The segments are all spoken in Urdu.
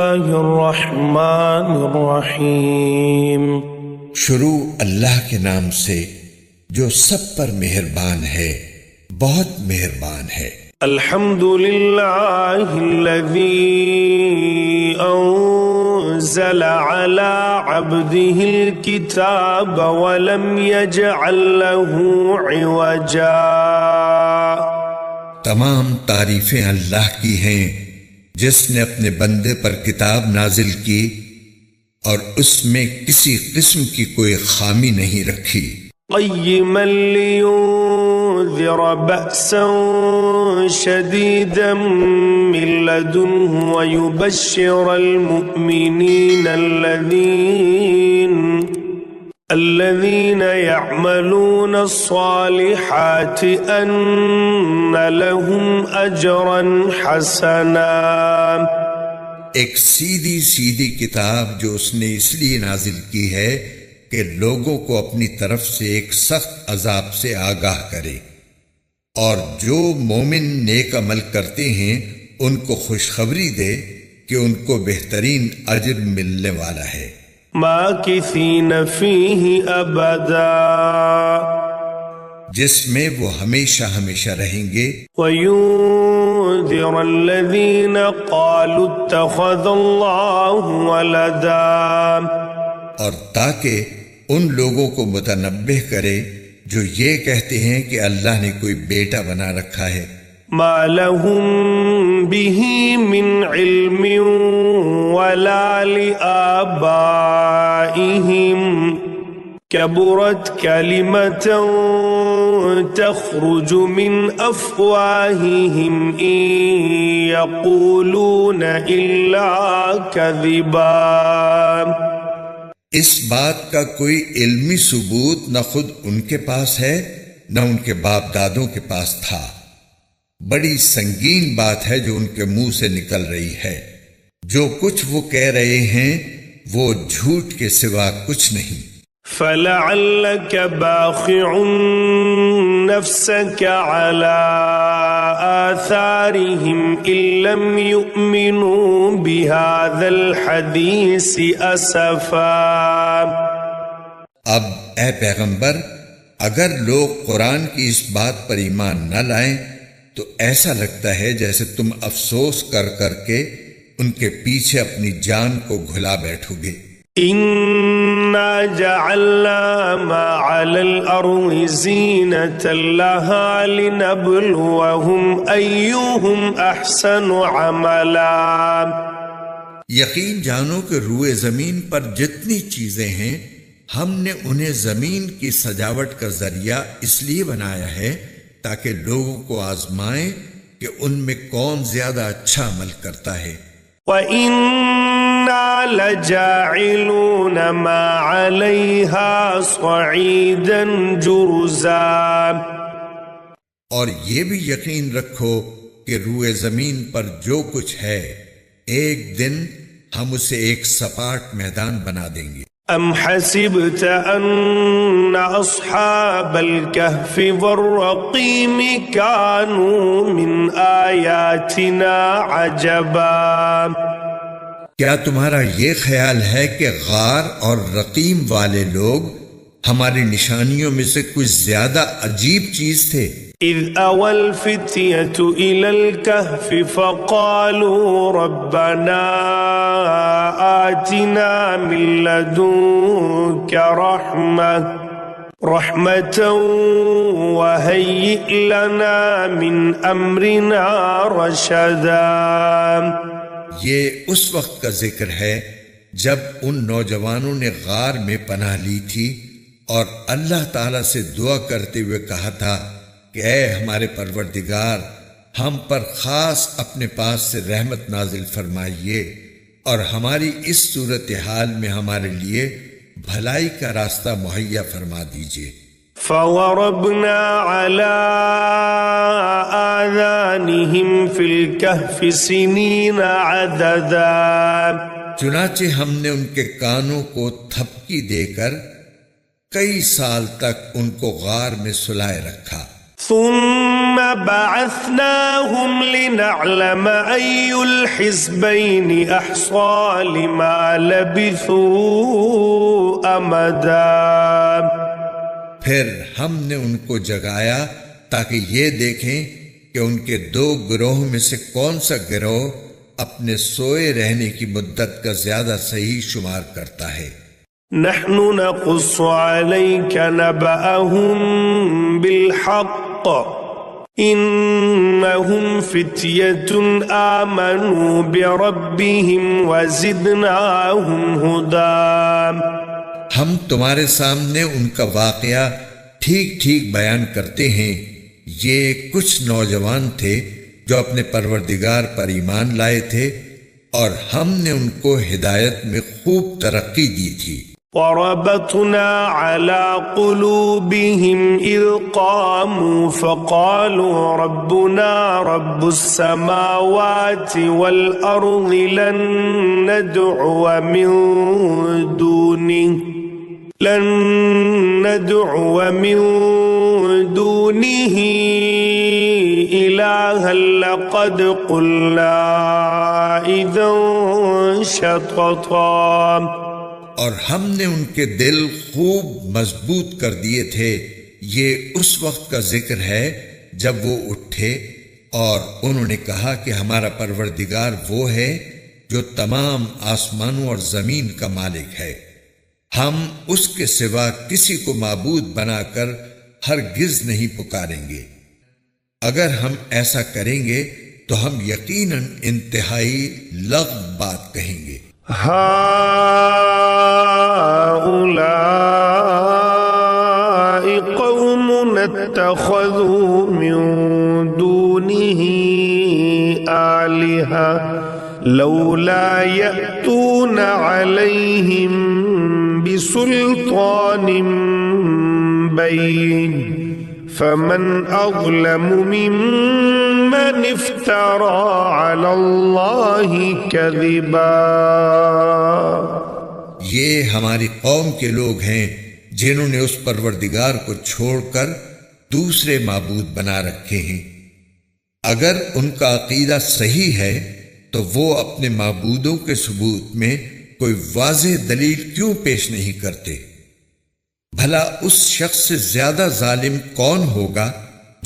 اللہ الرحمن الرحیم۔ شروع اللہ کے نام سے جو سب پر مہربان ہے، بہت مہربان ہے۔ الحمد للہ الذی انزل علی عبده الکتاب ولم یجعل له عوجا۔ تمام تعریفیں اللہ کی ہیں جس نے اپنے بندے پر کتاب نازل کی اور اس میں کسی قسم کی کوئی خامی نہیں رکھی۔ قیما لینذر بأسا شدیدا من لدنہ ویبشر المؤمنین الذین یعملون الصالحات ان لهم اجرا حسنا۔ ایک سیدھی سیدھی کتاب جو اس نے اس لیے نازل کی ہے کہ لوگوں کو اپنی طرف سے ایک سخت عذاب سے آگاہ کرے، اور جو مومن نیک عمل کرتے ہیں ان کو خوشخبری دے کہ ان کو بہترین اجر ملنے والا ہے۔ ماکثین فیہ ابدا، جس میں وہ ہمیشہ ہمیشہ رہیں گے۔ وَيُنذِرَ الَّذِينَ قَالُوا اتَّخَذَ اللَّهُ وَلَدًا، اور تاکہ ان لوگوں کو متنبہ کرے جو یہ کہتے ہیں کہ اللہ نے کوئی بیٹا بنا رکھا ہے۔ مَا لَهُم بِهِ مِنْ عِلْمٍ وَلَا لِآبَائِهِمْ كَبُرَتْ كَلِمَةً تخرج من افواہہم ان یقولون الا کذبا۔ اس بات کا کوئی علمی ثبوت نہ خود ان کے پاس ہے نہ ان کے باپ دادوں کے پاس تھا۔ بڑی سنگین بات ہے جو ان کے منہ سے نکل رہی ہے۔ جو کچھ وہ کہہ رہے ہیں وہ جھوٹ کے سوا کچھ نہیں۔ فَلَعَلَّكَ بَاخِعٌ نَفْسَكَ عَلَىٰ آثَارِهِمْ إِن لَّمْ يُؤْمِنُوا بِهَذَا الْحَدِيثِ أَسَفًا۔ اب اے پیغمبر، اگر لوگ قرآن کی اس بات پر ایمان نہ لائیں تو ایسا لگتا ہے جیسے تم افسوس کر کر کے ان کے پیچھے اپنی جان کو گھلا بیٹھو گے۔ إِنَّا جَعَلْنَا مَا عَلَى الْأَرْضِ زِينَةً لَهَا لِنَبْلُوَهُمْ أَيُّهُمْ أَحْسَنُ عَمَلًا۔ یقین جانو کہ روئے زمین پر جتنی چیزیں ہیں ہم نے انہیں زمین کی سجاوٹ کا ذریعہ اس لیے بنایا ہے تاکہ لوگوں کو آزمائیں کہ ان میں کون زیادہ اچھا عمل کرتا ہے۔ وَإِنَّا لَجَاعِلُونَ مَا عَلَيْهَا صَعِيدًا جُرُزًا۔ اور یہ بھی یقین رکھو کہ روئے زمین پر جو کچھ ہے ایک دن ہم اسے ایک سپاٹ میدان بنا دیں گے۔ أَمْ حَسِبْتَ أَنَّ أَصْحَابَ الْكَهْفِ وَالرَّقِيمِ كَانُوا مِنْ آيَاتِنَا عَجَبًا۔ کیا تمہارا یہ خیال ہے کہ غار اور رقیم والے لوگ ہماری نشانیوں میں سے کچھ زیادہ عجیب چیز تھے؟ إِذْ أَوَى الْفِتْيَةُ إِلَى الْكَهْفِ فَقَالُوا رَبَّنَا آتِنَا مِن لَّدُنكَ رَحْمَةً وَهَيِّئْ لَنَا مِنْ أَمْرِنَا رَشَدًا۔ یہ اس وقت کا ذکر ہے جب ان نوجوانوں نے غار میں پناہ لی تھی اور اللہ تعالیٰ سے دعا کرتے ہوئے کہا تھا کہ اے ہمارے پروردگار، ہم پر خاص اپنے پاس سے رحمت نازل فرمائیے اور ہماری اس صورتحال میں ہمارے لیے بھلائی کا راستہ مہیا فرما دیجیے۔ فَوَرَبْنَا عَلَىٰ آذَانِهِمْ فِي الْكَهْفِ سِنِينَ عَدَدًا۔ چنانچہ ہم نے ان کے کانوں کو تھپکی دے کر کئی سال تک ان کو غار میں سلائے رکھا۔ ثم بعثناهم لنعلم أي الحزبين أحصى لما لبثوا أمدا پھر ہم نے ان کو جگایا تاکہ یہ دیکھیں کہ ان کے دو گروہ میں سے کون سا گروہ اپنے سوئے رہنے کی مدت کا زیادہ صحیح شمار کرتا ہے۔ نحن نقص عليك نبأهم بالحق إنهم فتية آمنوا بربهم وزدناهم هدى ہم تمہارے سامنے ان کا واقعہ ٹھیک ٹھیک بیان کرتے ہیں۔ یہ کچھ نوجوان تھے جو اپنے پروردگار پر ایمان لائے تھے اور ہم نے ان کو ہدایت میں خوب ترقی دی تھی۔ وربطنا على قلوبهم إذ قاموا فقالوا ربنا رب السماوات والأرض لن ندعو من دونه إلها لقد قلنا إذا شططا اور ہم نے ان کے دل خوب مضبوط کر دیے تھے۔ یہ اس وقت کا ذکر ہے جب وہ اٹھے اور انہوں نے کہا کہ ہمارا پروردگار وہ ہے جو تمام آسمانوں اور زمین کا مالک ہے، ہم اس کے سوا کسی کو معبود بنا کر ہرگز نہیں پکاریں گے۔ اگر ہم ایسا کریں گے تو ہم یقیناً انتہائی لغو بات کہیں گے۔ هؤلاء قوم اتخذوا من دونه آلهة لولا يأتون عليهم بسلطان بين فمن أظلم ممن افترى على الله كذبا یہ ہماری قوم کے لوگ ہیں جنہوں نے اس پروردگار کو چھوڑ کر دوسرے معبود بنا رکھے ہیں۔ اگر ان کا عقیدہ صحیح ہے تو وہ اپنے معبودوں کے ثبوت میں کوئی واضح دلیل کیوں پیش نہیں کرتے؟ بھلا اس شخص سے زیادہ ظالم کون ہوگا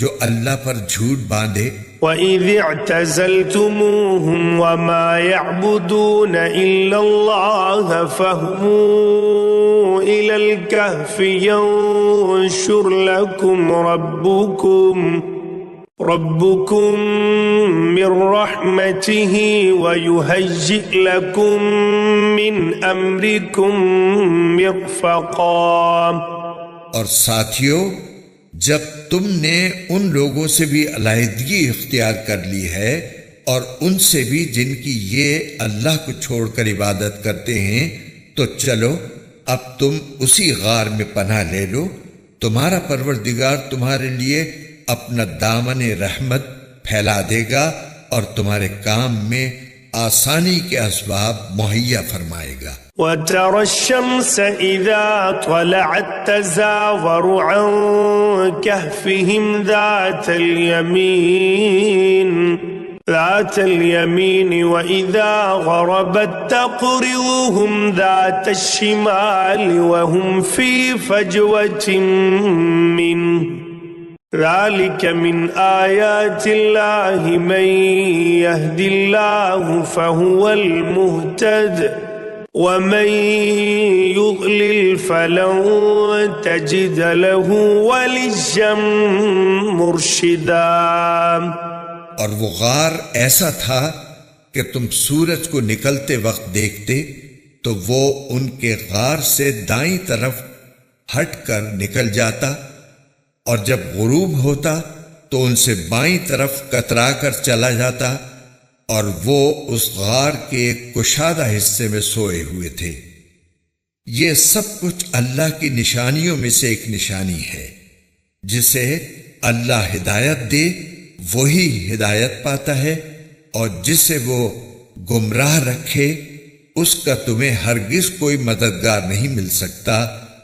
جو اللہ پر جھوٹ باندھے؟ وَإِذِ اعْتَزَلْتُمُوهُمْ وَمَا يَعْبُدُونَ إِلَّا اللَّهَ فَاهْوُوا إِلَى الْكَهْفِ يَنشُرْ لَكُمْ رَبُّكُمْ مِنْ رَحْمَتِهِ وَيُهَيِّئْ لَكُمْ مِنْ أَمْرِكُمْ مِرْفَقًا اور ساتھیو، جب تم نے ان لوگوں سے بھی علیحدگی اختیار کر لی ہے اور ان سے بھی جن کی یہ اللہ کو چھوڑ کر عبادت کرتے ہیں، تو چلو اب تم اسی غار میں پناہ لے لو، تمہارا پروردگار تمہارے لیے اپنا دامن رحمت پھیلا دے گا اور تمہارے کام میں آسانی کے اسباب مہیا فرمائے گا۔ وَتَرَى الشَّمْسَ إِذَا طَلَعَتْ تَزَاوَرُ عَنْ كَهْفِهِمْ ذَاتَ الْيَمِينِ وَإِذَا غَرَبَتْ تَقْرِضُهُمْ ذَاتَ الشِّمَالِ وَهُمْ فِي فَجْوَةٍ مِّنْهُ ذَلِكَ مِنْ آيَاتِ اللَّهِ مَنْ يَهْدِ اللَّهُ فَهُوَ الْمُهْتَدِ وَمَنْ يُضْلِلْ فَلَنْ تَجِدَ لَهُ وَلِيًّا مُرْشِدًا۔ اور وہ غار ایسا تھا کہ تم سورج کو نکلتے وقت دیکھتے تو وہ ان کے غار سے دائیں طرف ہٹ کر نکل جاتا، اور جب غروب ہوتا تو ان سے بائیں طرف کترا کر چلا جاتا، اور وہ اس غار کے ایک کشادہ حصے میں سوئے ہوئے تھے۔ یہ سب کچھ اللہ کی نشانیوں میں سے ایک نشانی ہے۔ جسے اللہ ہدایت دے وہی ہدایت پاتا ہے، اور جسے وہ گمراہ رکھے اس کا تمہیں ہرگز کوئی مددگار نہیں مل سکتا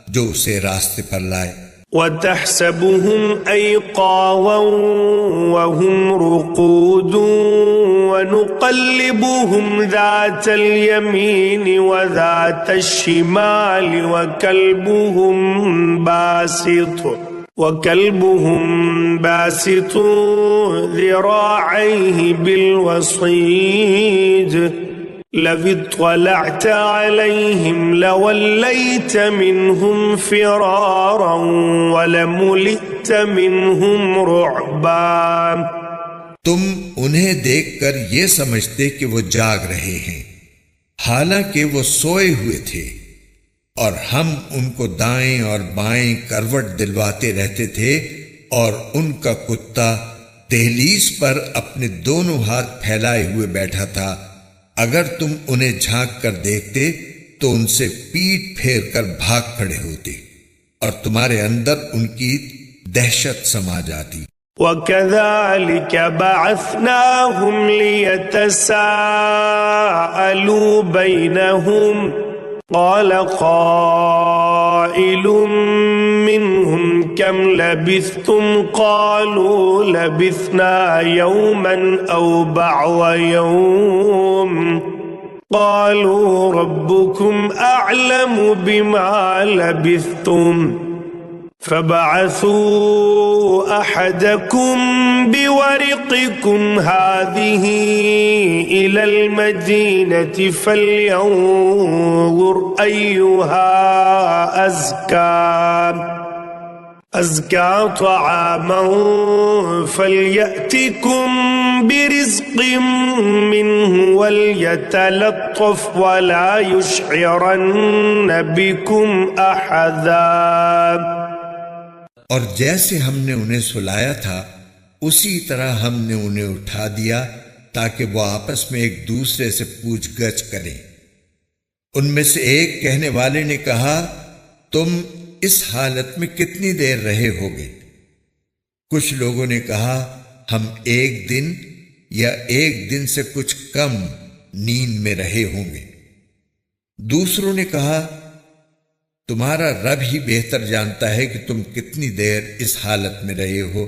جو اسے راستے پر لائے۔ وتحسبهم أيقاظا وهم رقود ونقلبهم ذات اليمين وذات الشمال وكلبهم باسط ذراعيه بالوصيد لو اطلعت عليهم لوليت منهم فرارا ولملئت منهم رعبا. تم انہیں دیکھ کر یہ سمجھتے کہ وہ جاگ رہے ہیں، حالانکہ وہ سوئے ہوئے تھے، اور ہم ان کو دائیں اور بائیں کروٹ دلواتے رہتے تھے، اور ان کا کتا دہلیز پر اپنے دونوں ہاتھ پھیلائے ہوئے بیٹھا تھا. اگر تم انہیں جھانک کر دیکھتے تو ان سے پیٹ پھیر کر بھاگ کھڑے ہوتے، اور تمہارے اندر ان کی دہشت سما جاتی. وَكَذَلِكَ بَعَثْنَاهُمْ لِيَتَسَاءَلُوا بَيْنَهُمْ قَالَ قَائِلٌ مِّنْهُمْ كَمْ لَبِثْتُمْ قَالُوا لَبِثْنَا يَوْمًا أَوْ بَعْضَ يَوْمٍ قَالُوا رَبُّكُمْ أَعْلَمُ بِمَا لَبِثْتُمْ فَبَعَثُوا أَحَدَكُمْ بِوَرِقِكُمْ هَذِهِ إِلَى الْمَدِينَةِ فَلْيَنظُرْ أَيُّهَا أَزْكَى طَعَامًا فَلْيَأْتِكُمْ بِرِزْقٍ مِّنْهُ وَلْيَتَلَطَّفْ وَلَا يُشْعِرَنَّ بِكُمْ أَحَدًا. اور جیسے ہم نے انہیں سلایا تھا اسی طرح ہم نے انہیں اٹھا دیا تاکہ وہ آپس میں ایک دوسرے سے پوچھ گچھ کریں. ان میں سے ایک کہنے والے نے کہا، تم اس حالت میں کتنی دیر رہے ہوگے؟ کچھ لوگوں نے کہا، ہم ایک دن یا ایک دن سے کچھ کم نیند میں رہے ہوں گے. دوسروں نے کہا، تمہارا رب ہی بہتر جانتا ہے کہ تم کتنی دیر اس حالت میں رہے ہو.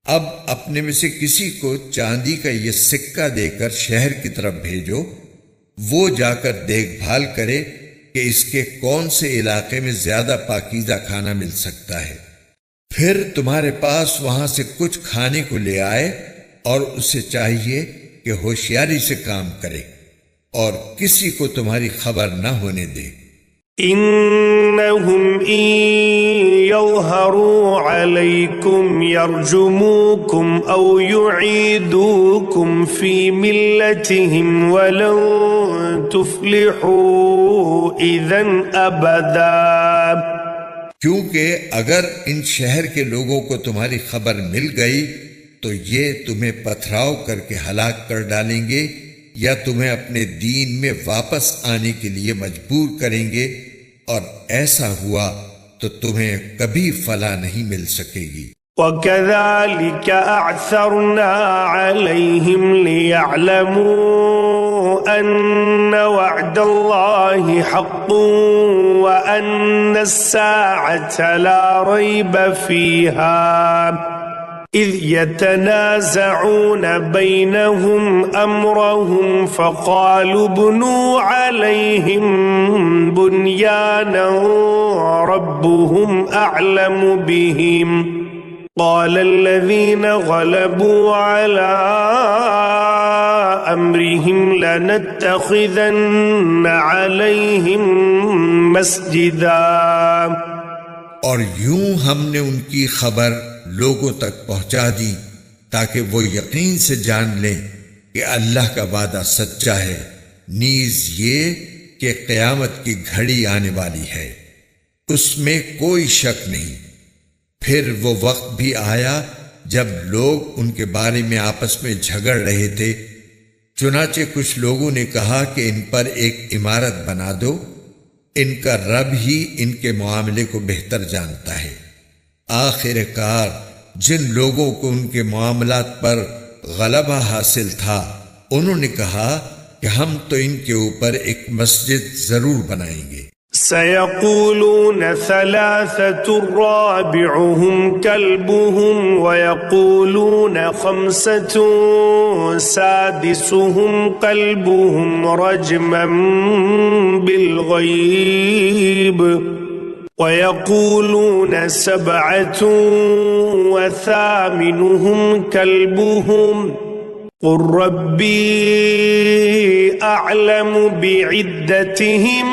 اب اپنے میں سے کسی کو چاندی کا یہ سکہ دے کر شہر کی طرف بھیجو، وہ جا کر دیکھ بھال کرے کہ اس کے کون سے علاقے میں زیادہ پاکیزہ کھانا مل سکتا ہے. پھر تمہارے پاس وہاں سے کچھ کھانے کو لے آئے، اور اسے چاہیے کہ ہوشیاری سے کام کرے اور کسی کو تمہاری خبر نہ ہونے دے. إنهم إن يظهروا عليكم يرجموكم أو يعيدوكم في ملتهم ولن تفلحوا إذن أبدا. کیونکہ اگر ان شہر کے لوگوں کو تمہاری خبر مل گئی تو یہ تمہیں پتھراؤ کر کے ہلاک کر ڈالیں گے یا تمہیں اپنے دین میں واپس آنے کے لیے مجبور کریں گے، اور ایسا ہوا تو تمہیں کبھی فلاح نہیں مل سکے گی. وَكَذَلِكَ أَعْثَرْنَا عَلَيْهِمْ لِيَعْلَمُوا أَنَّ وَعْدَ اللَّهِ حَقٌّ وَأَنَّ السَّاعَةَ لَا رَيْبَ فِيهَا إذ يتنازعون بينهم أمرهم فقالوا ابنوا عليهم بنيانا ربهم أعلم بهم قال الذين غلبوا على أمرهم لنتخذن عليهم مسجدا. اور یوں ہم نے ان کی خبر لوگوں تک پہنچا دی تاکہ وہ یقین سے جان لیں کہ اللہ کا وعدہ سچا ہے، نیز یہ کہ قیامت کی گھڑی آنے والی ہے، اس میں کوئی شک نہیں. پھر وہ وقت بھی آیا جب لوگ ان کے بارے میں آپس میں جھگڑ رہے تھے، چنانچہ کچھ لوگوں نے کہا کہ ان پر ایک عمارت بنا دو، ان کا رب ہی ان کے معاملے کو بہتر جانتا ہے. آخر کار جن لوگوں کو ان کے معاملات پر غلبہ حاصل تھا انہوں نے کہا کہ ہم تو ان کے اوپر ایک مسجد ضرور بنائیں گے. سيقولون ثلاثة رابعهم كلبهم ويقولون خمسة سادسهم كلبهم رجما بالغيب ويقولون سبعة وثامنهم كلبهم قل ربي أعلم بعدتهم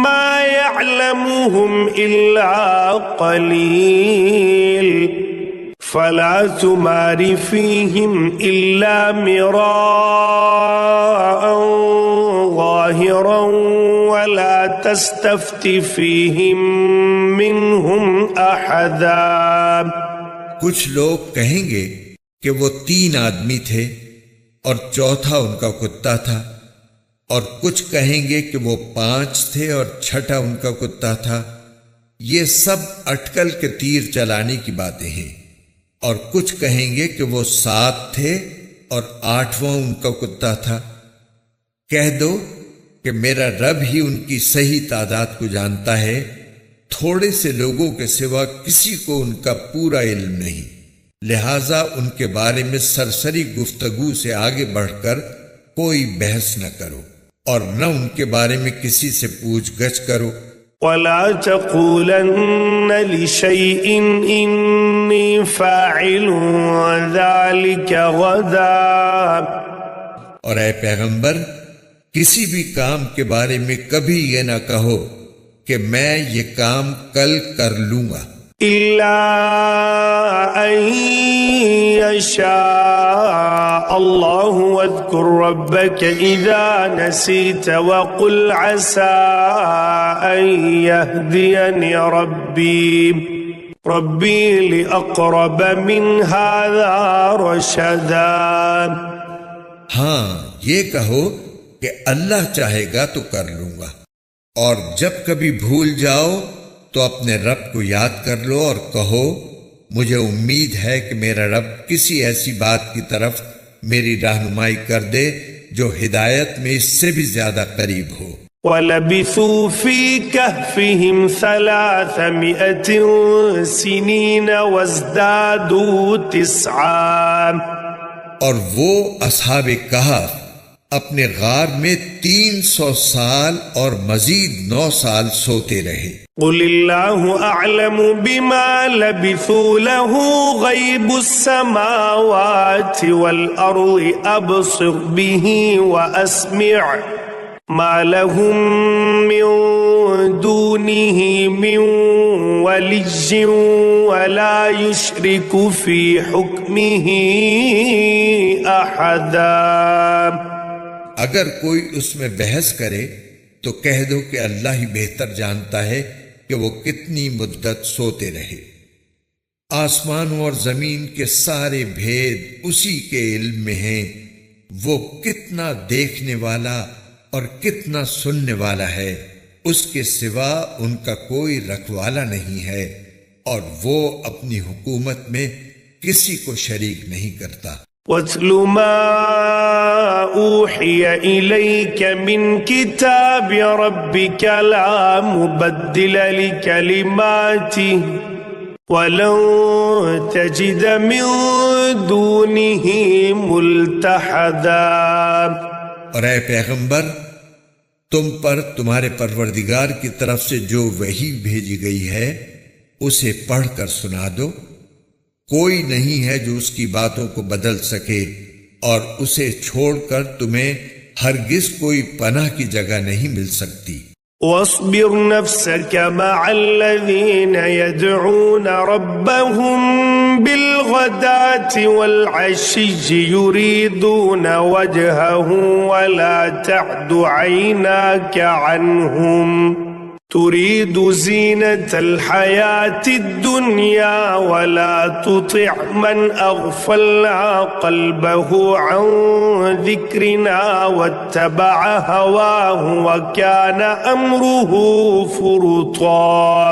ما يعلمهم إلا قليل فلا تمار فيهم إلا مراء ظاهرا ولا تستفت فيهم منهم أحدا. کچھ لوگ کہیں گے کہ وہ 3 آدمی تھے اور چوتھا ان کا کتا تھا، اور کچھ کہیں گے کہ وہ 5 تھے اور چھٹا ان کا کتا تھا. یہ سب اٹکل کے تیر چلانے کی باتیں ہیں. اور کچھ کہیں گے کہ وہ 7 تھے اور 8واں ان کا کتا تھا. کہہ دو کہ میرا رب ہی ان کی صحیح تعداد کو جانتا ہے، تھوڑے سے لوگوں کے سوا کسی کو ان کا پورا علم نہیں، لہذا ان کے بارے میں سرسری گفتگو سے آگے بڑھ کر کوئی بحث نہ کرو اور نہ ان کے بارے میں کسی سے پوچھ گچھ کرو. ولا تقولن لشيء إني فاعل ذلك غدا. اور اے پیغمبر، کسی بھی کام کے بارے میں کبھی یہ نہ کہو کہ میں یہ کام کل کر لوں گا، إلا أن يشاء الله. واذكر ربك إذا نسيت وقل عسى أن يهديني ربي لأقرب من هذا رشدا. ہاں یہ کہو کہ اللہ چاہے گا تو کر لوں گا، اور جب کبھی بھول جاؤ تو اپنے رب کو یاد کر لو اور کہو مجھے امید ہے کہ میرا رب کسی ایسی بات کی طرف میری رہنمائی کر دے جو ہدایت میں اس سے بھی زیادہ قریب ہو. وَلَبِثُوا فِي كَهْفِهِمْ 300 سِنِينَ وَازْدَادُوا 9. اور وہ اصحاب کہف اپنے غار میں 300 سال اور مزید 9 سال سوتے رہے. قل اللہ اعلم بما لبثوا له غیب السماوات والارض ابصر به واسمع ما لهم من دونه من ولي ولا يشرك في حكمه احدا. اگر کوئی اس میں بحث کرے تو کہہ دو کہ اللہ ہی بہتر جانتا ہے کہ وہ کتنی مدت سوتے رہے. آسمانوں اور زمین کے سارے بھید اسی کے علم میں ہیں. وہ کتنا دیکھنے والا اور کتنا سننے والا ہے، اس کے سوا ان کا کوئی رکھوالا نہیں ہے، اور وہ اپنی حکومت میں کسی کو شریک نہیں کرتا. وَاتْلُ مَا أُوحِيَ إِلَيْكَ مِنْ كِتَابِ رَبِّكَ لَا مُبَدِّلَ لِكَلِمَاتِهِ وَلَن تَجِدَ مِن دُونِهِ مُلْتَحَدًا. اور اے پیغمبر، تم پر تمہارے پروردگار کی طرف سے جو وحی بھیجی گئی ہے اسے پڑھ کر سنا دو. کوئی نہیں ہے جو اس کی باتوں کو بدل سکے، اور اسے چھوڑ کر تمہیں ہرگز کوئی پناہ کی جگہ نہیں مل سکتی. واصبر نفسك مع الذين يدعون ربهم بالغداة والعشي يريدون وجهه ولا تعد عيناك عنهم تريد زينة الحياة الدنيا ولا تطع من أغفلنا قلبه عن ذكرنا واتبع هواه وكان أمره فرطا.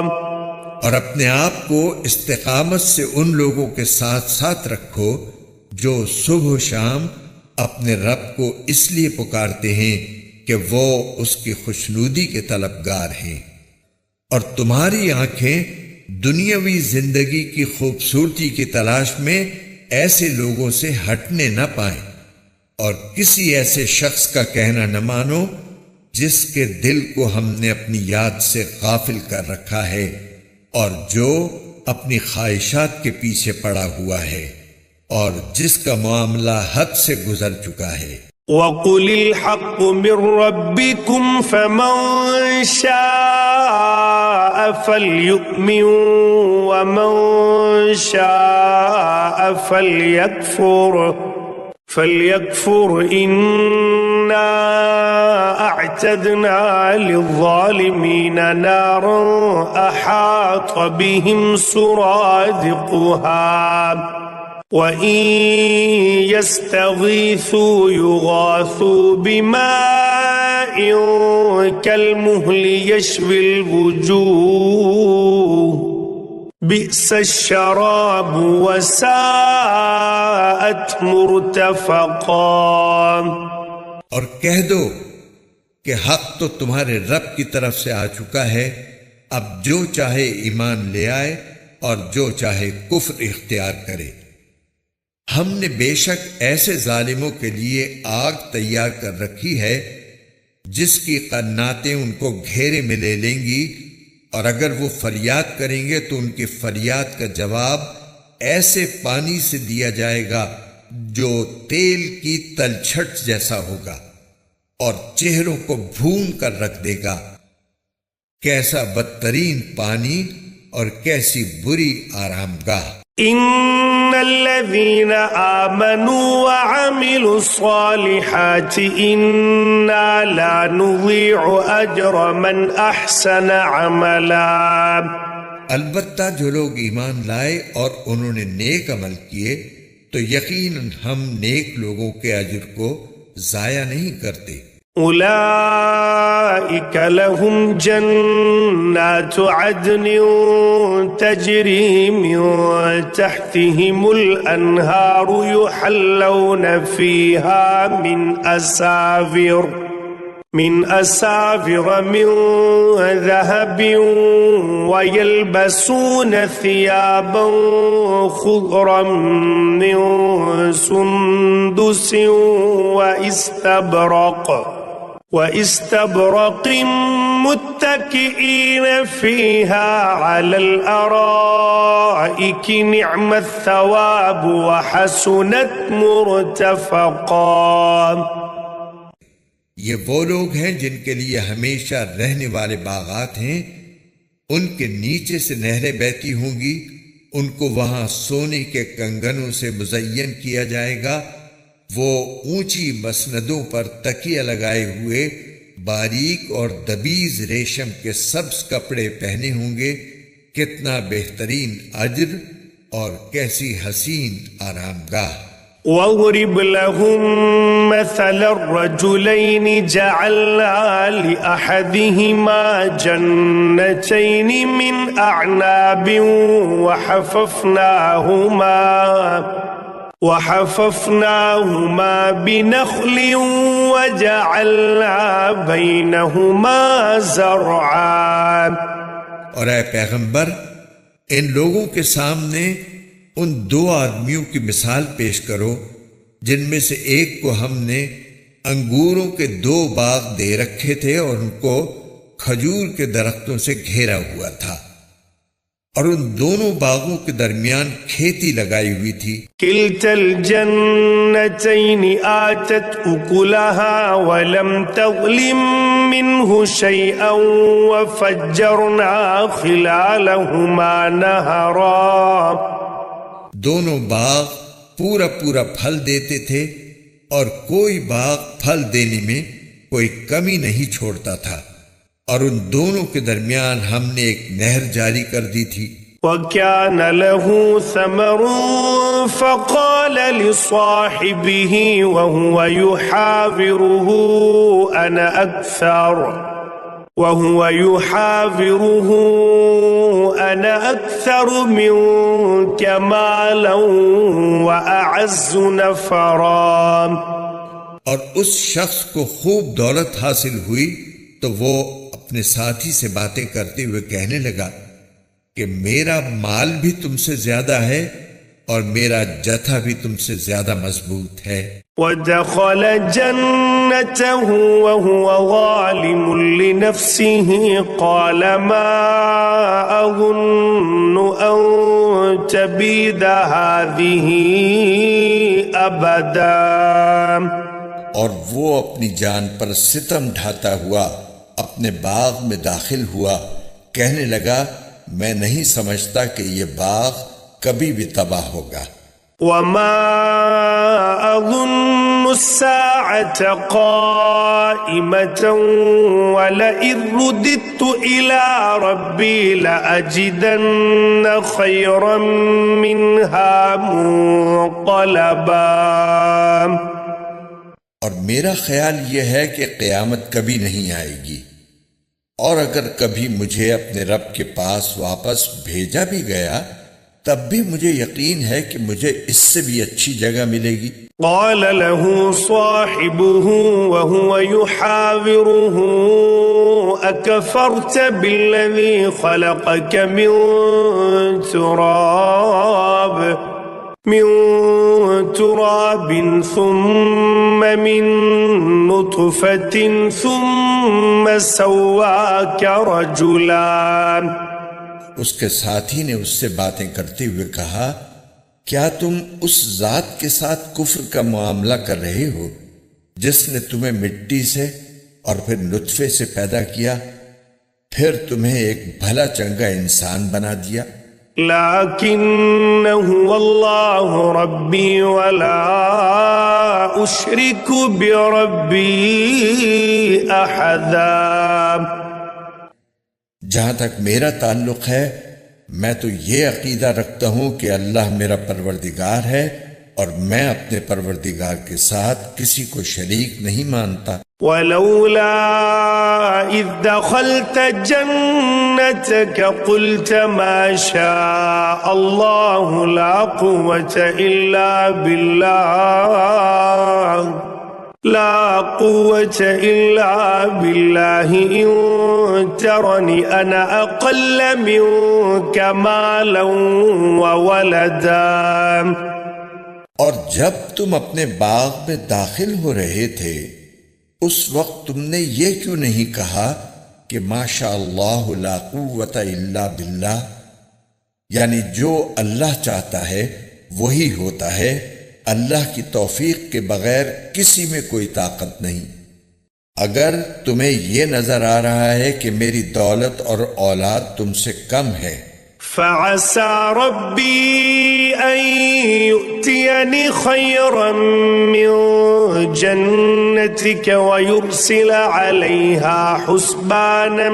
اور اپنے آپ کو استقامت سے ان لوگوں کے ساتھ ساتھ رکھو جو صبح و شام اپنے رب کو اس لیے پکارتے ہیں کہ وہ اس کی خوشنودی کے طلبگار ہیں، اور تمہاری آنکھیں دنیاوی زندگی کی خوبصورتی کی تلاش میں ایسے لوگوں سے ہٹنے نہ پائیں، اور کسی ایسے شخص کا کہنا نہ مانو جس کے دل کو ہم نے اپنی یاد سے غافل کر رکھا ہے اور جو اپنی خواہشات کے پیچھے پڑا ہوا ہے اور جس کا معاملہ حد سے گزر چکا ہے۔ وَقُلِ الْحَقُّ مِنْ رَبِّكُمْ فَمَنْ شَاءَ فَلْيُؤْمِنْ وَمَنْ شَاءَ فَلْيَكْفُرْ إِنَّا أَعْتَدْنَا لِلظَّالِمِينَ نَارًا أَحَاطَ بِهِمْ سُرَادِقُهَا وَإِن يَسْتَغِيثُوا يُغَاثُوا بِمَاءٍ كَالْمُهْلِ يَشْوِي الْوُجُوهَ بِئْسَ الشَّرَابُ وَسَاءَتْ مُرْتَفَقًا۔ اور کہہ دو کہ حق تو تمہارے رب کی طرف سے آ چکا ہے، اب جو چاہے ایمان لے آئے اور جو چاہے کفر اختیار کرے۔ ہم نے بے شک ایسے ظالموں کے لیے آگ تیار کر رکھی ہے جس کی قناتیں ان کو گھیرے میں لے لیں گی، اور اگر وہ فریاد کریں گے تو ان کی فریاد کا جواب ایسے پانی سے دیا جائے گا جو تیل کی تلچھٹ جیسا ہوگا اور چہروں کو بھون کر رکھ دے گا۔ کیسا بدترین پانی اور کیسی بری آرام گاہ۔ ان الذين آمنوا وعملوا الصالحات انا لا نضيع اجر من احسن عملا۔ البتہ جو لوگ ایمان لائے اور انہوں نے نیک عمل کیے تو یقیناً ہم نیک لوگوں کے اجر کو ضائع نہیں کرتے۔ أولئك لهم جنات عدن تجري من تحتهم الأنهار يحلون فيها من أساور من ذهب ويلبسون ثيابا خضرا من سندس وإستبرق متكئين فيها على الأرائك نعم الثواب وحسنت مرتفقا۔ یہ وہ لوگ ہیں جن کے لیے ہمیشہ رہنے والے باغات ہیں، ان کے نیچے سے نہریں بہتی ہوں گی، ان کو وہاں سونے کے کنگنوں سے مزین کیا جائے گا، وہ اونچی مسندوں پر تکیہ لگائے ہوئے باریک اور دبیز ریشم کے سبز کپڑے پہنے ہوں گے۔ کتنا بہترین اجر اور کیسی حسین آرام گاہ۔ وَاضْرِبْ لَهُم مَّثَلَ الرَّجُلَيْنِ جَعَلْنَا لِأَحَدِهِمَا جَنَّتَيْنِ مِنْ أَعْنَابٍ وحففناهما بنخل وجعلنا بينهما زرعا۔ اور اے پیغمبر، ان لوگوں کے سامنے ان دو آدمیوں کی مثال پیش کرو جن میں سے ایک کو ہم نے انگوروں کے 2 باغ دے رکھے تھے اور ان کو کھجور کے درختوں سے گھیرا ہوا تھا، اور ان دونوں باغوں کے درمیان کھیتی لگائی ہوئی تھی۔ کلتا الجنتین آتت اکلها ولم تظلم منه شیئا وفجرنا خلالهما نہرا۔ دونوں باغ پورا پھل دیتے تھے اور کوئی باغ پھل دینے میں کوئی کمی نہیں چھوڑتا تھا، اور ان دونوں کے درمیان ہم نے ایک نہر جاری کر دی تھی۔ وَكَانَ لَهُ ثَمَرٌ فَقَالَ لِصَاحِبِهِ وَهُوَ يُحَاوِرُهُ أَنَا أَكْثَرُ مِنكَ مَالًا وَأَعَزُّ نَفَرًا۔ اور اس شخص کو خوب دولت حاصل ہوئی تو وہ اپنے ساتھی سے باتیں کرتے ہوئے کہنے لگا کہ میرا مال بھی تم سے زیادہ ہے اور میرا جتھا بھی تم سے زیادہ مضبوط ہے۔ ودخل جنته وهو ظالم لنفسه قال ما أظن أن تبيد هذه أبدا، اور وہ اپنی جان پر ستم ڈھاتا ہوا اپنے باغ میں داخل ہوا، کہنے لگا میں نہیں سمجھتا کہ یہ باغ کبھی بھی تباہ ہوگا۔ وما أظن الساعة قائمة ولئن رددت إلى ربي لأجدن خيرا منها منقلبا، اور میرا خیال یہ ہے کہ قیامت کبھی نہیں آئے گی، اور اگر کبھی مجھے اپنے رب کے پاس واپس بھیجا بھی گیا تب بھی مجھے یقین ہے کہ مجھے اس سے بھی اچھی جگہ ملے گی۔ قال له صاحبه وهو يحاوره أكفرت بالذي خلقك من تراب ثم من نطفة ثم سواك رجلا۔ اس کے ساتھی نے اس سے باتیں کرتے ہوئے کہا کیا تم اس ذات کے ساتھ کفر کا معاملہ کر رہے ہو جس نے تمہیں مٹی سے اور پھر نطفے سے پیدا کیا، پھر تمہیں ایک بھلا چنگا انسان بنا دیا؟ لیکن هو اللہ ربی ولا اشرک بربی احدا، جہاں تک میرا تعلق ہے میں تو یہ عقیدہ رکھتا ہوں کہ اللہ میرا پروردگار ہے اور میں اپنے پروردگار کے ساتھ کسی کو شریک نہیں مانتا۔ ولولا اذ دخلت جنتك قلت ما شاء الله لا قوة إلا بالله إن ترني أنا أقل منك مالا وولدا، اور جب تم اپنے باغ میں داخل ہو رہے تھے اس وقت تم نے یہ کیوں نہیں کہا کہ ماشاء اللہ لا قوت الا باللہ، یعنی جو اللہ چاہتا ہے وہی ہوتا ہے، اللہ کی توفیق کے بغیر کسی میں کوئی طاقت نہیں۔ اگر تمہیں یہ نظر آ رہا ہے کہ میری دولت اور اولاد تم سے کم ہے، فعسى ربي أن يؤتيني خيرا من جنتك ويرسل عليها حسبانا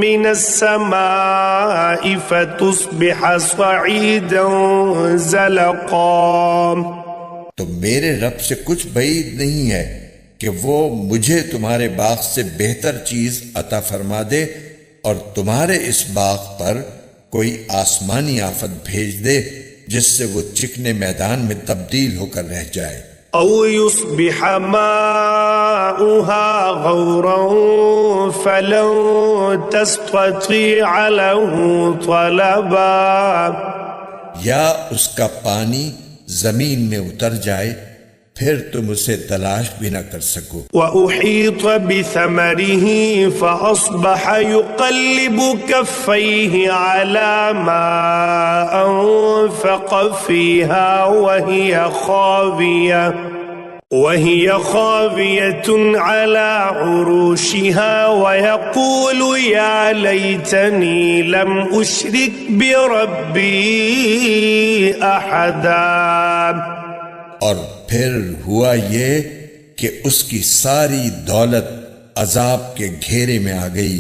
من السماء فتصبح صعيدا زلقا، تو میرے رب سے کچھ بعید نہیں ہے کہ وہ مجھے تمہارے باغ سے بہتر چیز عطا فرما دے اور تمہارے اس باغ پر کوئی آسمانی آفت بھیج دے جس سے وہ چکنے میدان میں تبدیل ہو کر رہ جائے، او يصبح ماؤها غورا فلن تستطيع له طلبا، یا اس کا پانی زمین میں اتر جائے پھر تم اسے تلاش بھی نہ کر سکو۔ وَأُحِيطَ بِثَمَرِهِ فَأَصْبَحَ يُقَلِّبُ كَفَّيْهِ عَلَى مَا أَنفَقَ فِيهَا وَهِيَ خَاوِيَةٌ عَلَى عُرُوشِهَا وَيَقُولُ يَا لَيْتَنِي لَمْ أُشْرِكْ بِرَبِّي أَحَدًا، اور پھر ہوا یہ کہ اس کی ساری دولت عذاب کے گھیرے میں آ گئی،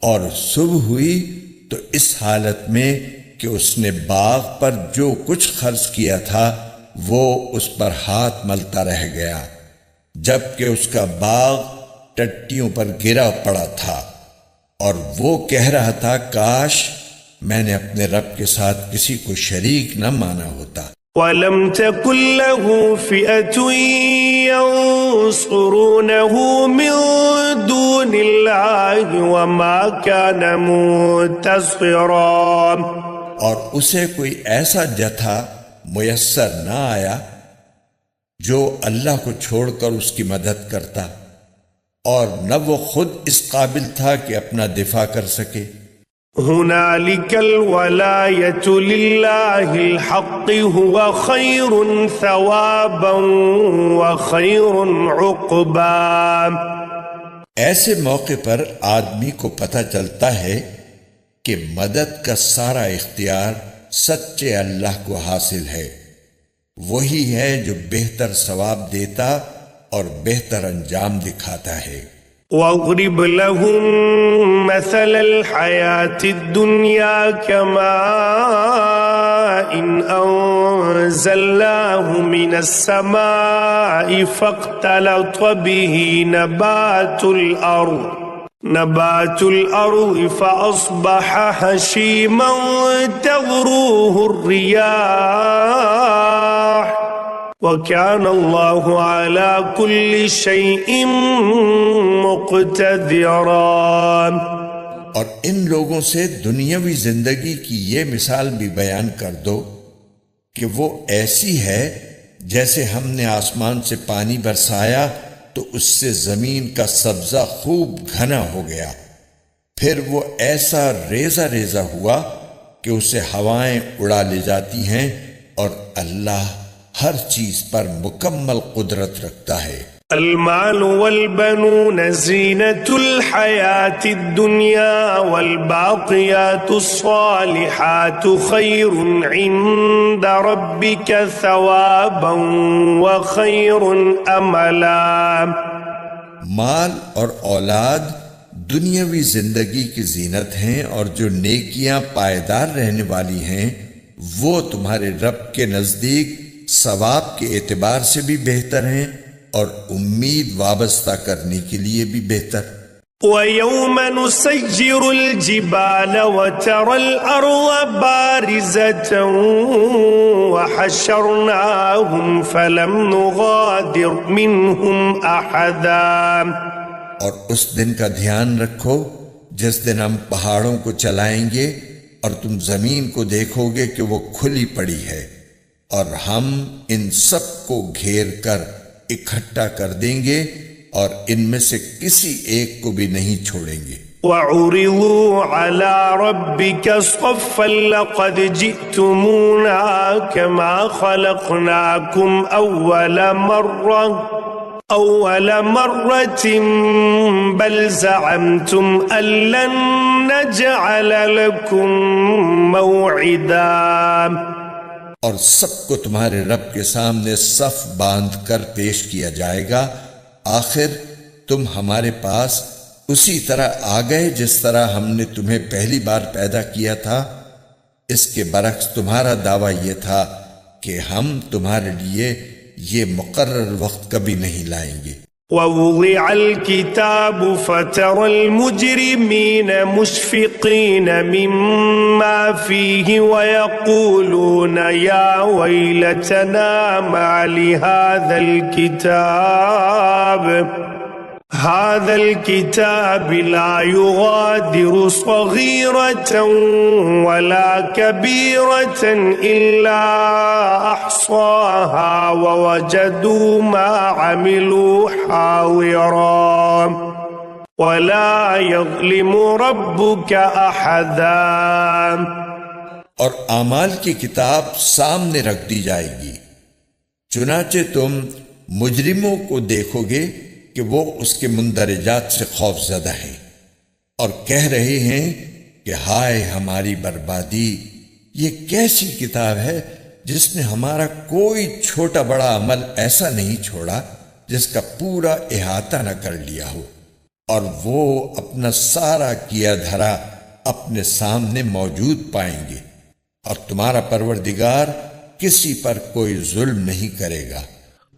اور صبح ہوئی تو اس حالت میں کہ اس نے باغ پر جو کچھ خرچ کیا تھا وہ اس پر ہاتھ ملتا رہ گیا، جبکہ اس کا باغ ٹٹیوں پر گرا پڑا تھا، اور وہ کہہ رہا تھا کاش میں نے اپنے رب کے ساتھ کسی کو شریک نہ مانا ہوتا۔ وَلَمْ تَكُنْ لَهُ فِئَةٌ يَنصُرُونَهُ مِنْ دُونِ اللَّهِ وَمَا كَانَ مُنتَصِرًا، اور اسے کوئی ایسا جتھا میسر نہ آیا جو اللہ کو چھوڑ کر اس کی مدد کرتا، اور نہ وہ خود اس قابل تھا کہ اپنا دفاع کر سکے۔ هنالك الولاية لله الحق هو خير ثوابا وخير عقبا۔ ایسے موقع پر آدمی کو پتہ چلتا ہے کہ مدد کا سارا اختیار سچے اللہ کو حاصل ہے، وہی ہے جو بہتر ثواب دیتا اور بہتر انجام دکھاتا ہے۔ وَاضْرِبْ لَهُم مَّثَلَ الْحَيَاةِ الدُّنْيَا كَمَاءٍ أَنزَلْنَاهُ مِنَ السَّمَاءِ فَاخْتَلَطَ بِهِ نبات الأرض فأصبح هشيما تذروه الرياح وكان الله على كل شيء مقتدرا۔ اور ان لوگوں سے دنیاوی زندگی کی یہ مثال بھی بیان کر دو کہ وہ ایسی ہے جیسے ہم نے آسمان سے پانی برسایا تو اس سے زمین کا سبزہ خوب گھنا ہو گیا، پھر وہ ایسا ریزہ ریزہ ہوا کہ اسے ہوائیں اڑا لے جاتی ہیں، اور اللہ ہر چیز پر مکمل قدرت رکھتا ہے۔ المال والبنون زینة الحیاة الدنیا والباقیات الصالحات خیر عند ربک ثوابا وخیر املا۔ مال اور اولاد دنیاوی زندگی کی زینت ہیں، اور جو نیکیاں پائیدار رہنے والی ہیں وہ تمہارے رب کے نزدیک ثواب کے اعتبار سے بھی بہتر ہیں اور امید وابستہ کرنے کے لیے بھی بہتر۔ وَيَوْمَ نُسَيِّرُ الْجِبَالَ وَتَرَى الْأَرْضَ بَارِزَةً وَحَشَرْنَاهُمْ فَلَمْ نُغَادِرْ مِنْهُمْ أَحَدًا۔ اور اس دن کا دھیان رکھو جس دن ہم پہاڑوں کو چلائیں گے اور تم زمین کو دیکھو گے کہ وہ کھلی پڑی ہے، اور ہم ان سب کو گھیر کر اکٹھا کر دیں گے اور ان میں سے کسی ایک کو بھی نہیں چھوڑیں گے۔ وَعُرِضُوا عَلَى رَبِّكَ صَفًّا لَقَدْ جِئْتُمُونَا كَمَا خَلَقْنَاكُمْ أَوَّلَ مَرَّةٍ بَلْ زَعَمْتُمْ أَن لَّن نَّجْعَلَ لَكُم مَّوْعِدًا۔ اور سب کو تمہارے رب کے سامنے صف باندھ کر پیش کیا جائے گا، آخر تم ہمارے پاس اسی طرح آ گئے جس طرح ہم نے تمہیں پہلی بار پیدا کیا تھا۔ اس کے برعکس تمہارا دعویٰ یہ تھا کہ ہم تمہارے لیے یہ مقرر وقت کبھی نہیں لائیں گے۔ وَوُضِعَ الْكِتَابُ فَتَرَى الْمُجْرِمِينَ مُشْفِقِينَ مِمَّا فِيهِ وَيَقُولُونَ يَا وَيْلَتَنَا مَا لِهَذَا الْكِتَابِ لَا يُغَادِرُ صَغِيرَةً وَلَا كَبِيرَةً إِلَّا أَحْصَاهَا وَوَجَدُوا مَا عَمِلُوا حَاضِرًا وَلَا يَظْلِمُ رَبُّكَ أَحَدًا۔ اور اعمال کی کتاب سامنے رکھ دی جائے گی، چنانچہ تم مجرموں کو دیکھو گے کہ وہ اس کے مندرجات سے خوف زدہ ہیں اور کہہ رہے ہیں کہ ہائے ہماری بربادی، یہ کیسی کتاب ہے جس نے ہمارا کوئی چھوٹا بڑا عمل ایسا نہیں چھوڑا جس کا پورا احاطہ نہ کر لیا ہو، اور وہ اپنا سارا کیا دھرا اپنے سامنے موجود پائیں گے، اور تمہارا پروردگار کسی پر کوئی ظلم نہیں کرے گا۔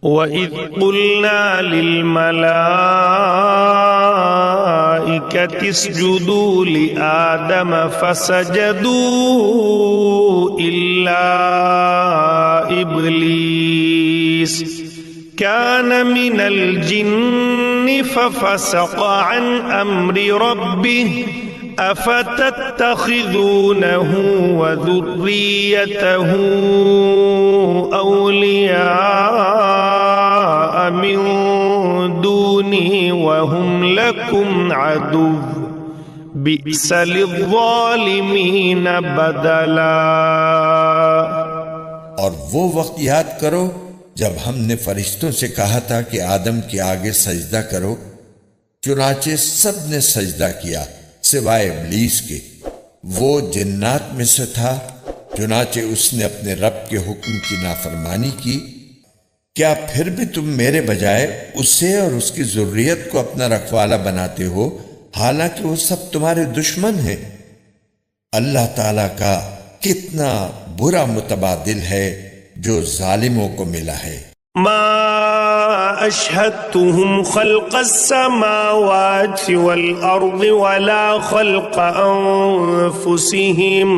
وَإِذْ قُلْنَا لِلْمَلَائِكَةِ اسْجُدُوا لِآدَمَ فَسَجَدُوا إِلَّا إِبْلِيسَ كَانَ مِنَ الْجِنِّ فَفَسَقَ عَنْ أَمْرِ رَبِّهِ أَفَتَتَّخِذُونَهُ وَذُرِّيَّتَهُ أَوْلِيَاءَ مِن دُونِي وَهُمْ لَكُمْ عَدُوٌّ بِئْسَ لِلظَّالِمِينَ بَدَلًا۔ اور وہ وقت یاد کرو جب ہم نے فرشتوں سے کہا تھا کہ آدم کے آگے سجدہ کرو، چنانچہ سب نے سجدہ کیا سوائے ابلیس کے، وہ جنات میں سے تھا، چنانچہ اس نے اپنے رب کے حکم کی نافرمانی کی۔ کیا پھر بھی تم میرے بجائے اسے اور اس کی ذریت کو اپنا رکھوالا بناتے ہو، حالانکہ وہ سب تمہارے دشمن ہیں؟ اللہ تعالیٰ کا کتنا برا متبادل ہے جو ظالموں کو ملا ہے۔ ما أشهدتهم خلق السماوات والأرض ولا خلق أنفسهم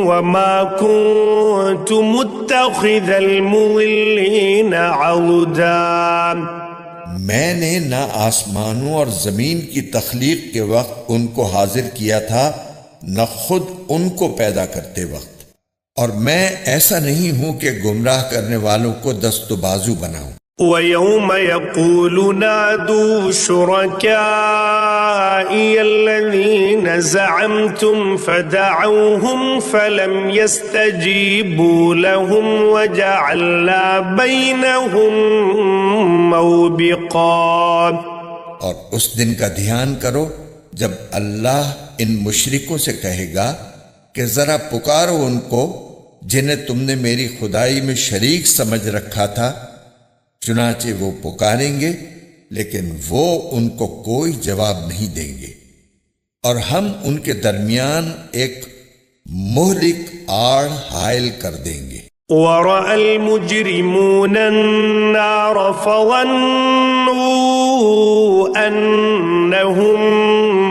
وما كنت متخذ المضلين عضدا۔ میں نے نہ آسمانوں اور زمین کی تخلیق کے وقت ان کو حاضر کیا تھا، نہ خود ان کو پیدا کرتے وقت، اور میں ایسا نہیں ہوں کہ گمراہ کرنے والوں کو دست و بازو بناؤں۔ وَيَوْمَ يَقُولُ نَادُوا شُرَكَائِيَ الَّذِينَ زَعَمْتُمْ فَدَعَوْهُمْ فَلَمْ يَسْتَجِيبُوا لَهُمْ وَجَعَلْنَا بَيْنَهُمْ مَوْبِقًا۔ اور اس دن کا دھیان کرو جب اللہ ان مشرکوں سے کہے گا کہ ذرا پکارو ان کو جنہیں تم نے میری خدائی میں شریک سمجھ رکھا تھا، چنانچہ وہ پکاریں گے لیکن وہ ان کو کوئی جواب نہیں دیں گے، اور ہم ان کے درمیان ایک مہلک آڑ حائل کر دیں گے۔ وَرَأَى الْمُجْرِمُونَ النَّارَ فَظَنُّوا أَنَّهُمْ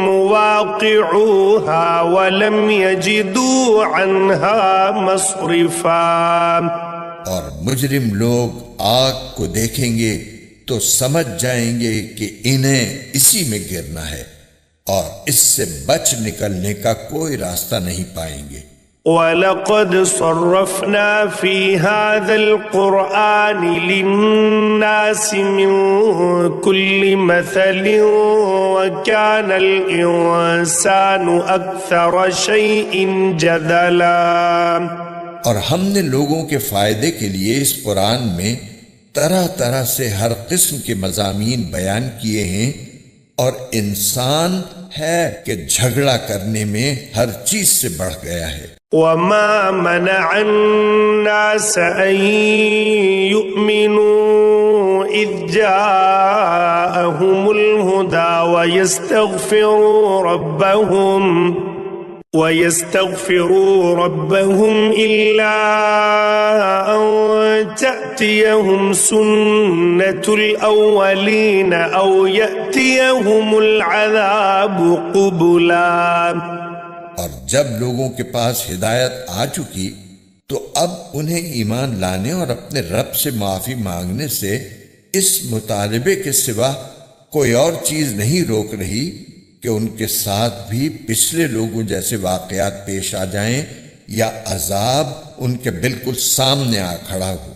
مواقعوها وَلَمْ يَجِدُوا عَنْهَا مَصْرِفًا۔ اور مجرم لوگ آگ کو دیکھیں گے تو سمجھ جائیں گے کہ انہیں اسی میں گرنا ہے، اور اس سے بچ نکلنے کا کوئی راستہ نہیں پائیں گے۔ وَلَقَدْ صَرَّفْنَا فِي هَذَا الْقُرْآنِ لِلنَّاسِ مِنْ كُلِّ مَثَلٍ وَكَانَ الْإِنسَانُ أَكْثَرَ شَيْءٍ جَدَلًا۔ اور ہم نے لوگوں کے فائدے کے لیے اس قرآن میں طرح طرح سے ہر قسم کے مضامین بیان کیے ہیں، اور انسان ہے کہ جھگڑا کرنے میں ہر چیز سے بڑھ گیا ہے۔ وَمَا مَنَعَ النَّاسَ أَن يُؤْمِنُوا إِذْ جَاءَهُمُ الْهُدَى وَيَسْتَغْفِرُوا رَبَّهُمْ إِلَّا أَن تَأْتِيَهُمْ سُنَّةُ الْأَوَّلِينَ أَوْ يَأْتِيَهُمُ الْعَذَابُ قُبُلًا۔ اور جب لوگوں کے پاس ہدایت آ چکی تو اب انہیں ایمان لانے اور اپنے رب سے معافی مانگنے سے اس مطالبے کے سوا کوئی اور چیز نہیں روک رہی کہ ان کے ساتھ بھی پچھلے لوگوں جیسے واقعات پیش آ جائیں یا عذاب ان کے بالکل سامنے آ کھڑا ہو۔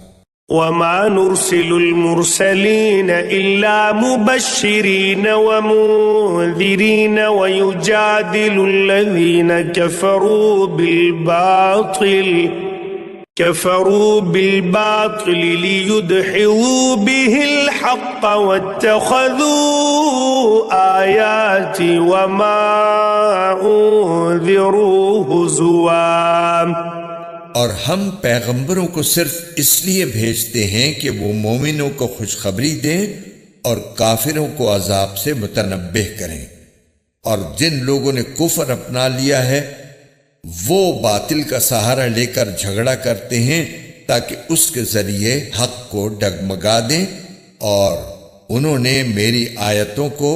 وَمَا نُرْسِلُ الْمُرْسَلِينَ إِلَّا مُبَشِّرِينَ وَمُنذِرِينَ وَيُجَادِلُ الَّذِينَ كَفَرُوا بِالْبَاطِلِ لِيُدْحِضُوا بِهِ الْحَقَّ وَاتَّخَذُوا آيَاتِي وَمَا أُنذِرُوا هُزُوًا۔ اور ہم پیغمبروں کو صرف اس لیے بھیجتے ہیں کہ وہ مومنوں کو خوشخبری دیں اور کافروں کو عذاب سے متنبہ کریں، اور جن لوگوں نے کفر اپنا لیا ہے وہ باطل کا سہارا لے کر جھگڑا کرتے ہیں تاکہ اس کے ذریعے حق کو ڈگمگا دیں، اور انہوں نے میری آیتوں کو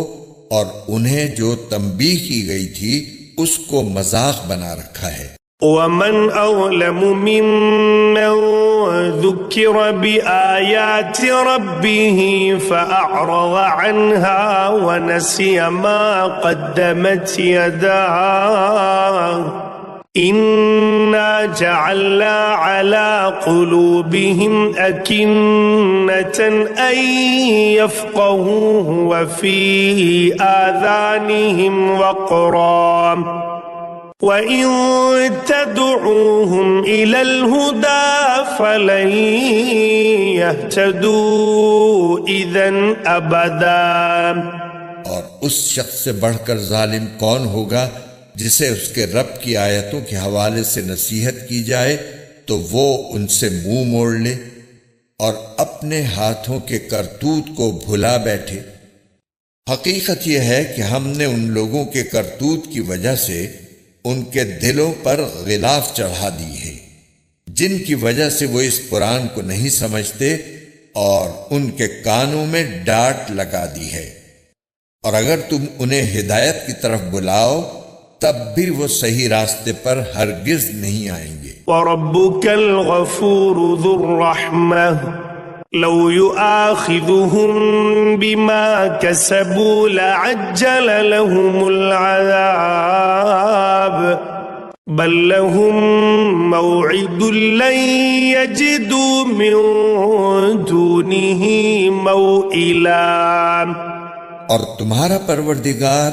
اور انہیں جو تنبیہ کی گئی تھی اس کو مذاق بنا رکھا ہے۔ ومن أظلم ممن ذكر بآيات ربه فأعرض عنها ونسي ما قدمت يداه إنا جعلنا على قلوبهم أكنة أن يفقهوه وفي آذانهم وقرا وَإِن تَدْعُوهُمْ إِلَى الْهُدَى فَلَن يَهْتَدُوا إِذًا أَبَدًا۔ اور اس شخص سے بڑھ کر ظالم کون ہوگا جسے اس کے رب کی آیتوں کے حوالے سے نصیحت کی جائے تو وہ ان سے منہ موڑ لے اور اپنے ہاتھوں کے کرتوت کو بھلا بیٹھے۔ حقیقت یہ ہے کہ ہم نے ان لوگوں کے کرتوت کی وجہ سے ان کے دلوں پر غلاف چڑھا دی ہے، جن کی وجہ سے وہ اس قرآن کو نہیں سمجھتے، اور ان کے کانوں میں ڈانٹ لگا دی ہے، اور اگر تم انہیں ہدایت کی طرف بلاؤ تب بھی وہ صحیح راستے پر ہرگز نہیں آئیں گے۔ وَرَبُّكَ الْغَفُورُ ذُو الرَّحْمَةِ لَوْ يُؤَاخِذُهُم بِمَا كَسَبُوا لَعَجَّلَ لَهُمُ الْعَذَابَ بَل لَّهُم مَّوْعِدٌ لَّن يَجِدُوا مِن دُونِهِ مَوْئِلًا۔ اور تمہارا پروردگار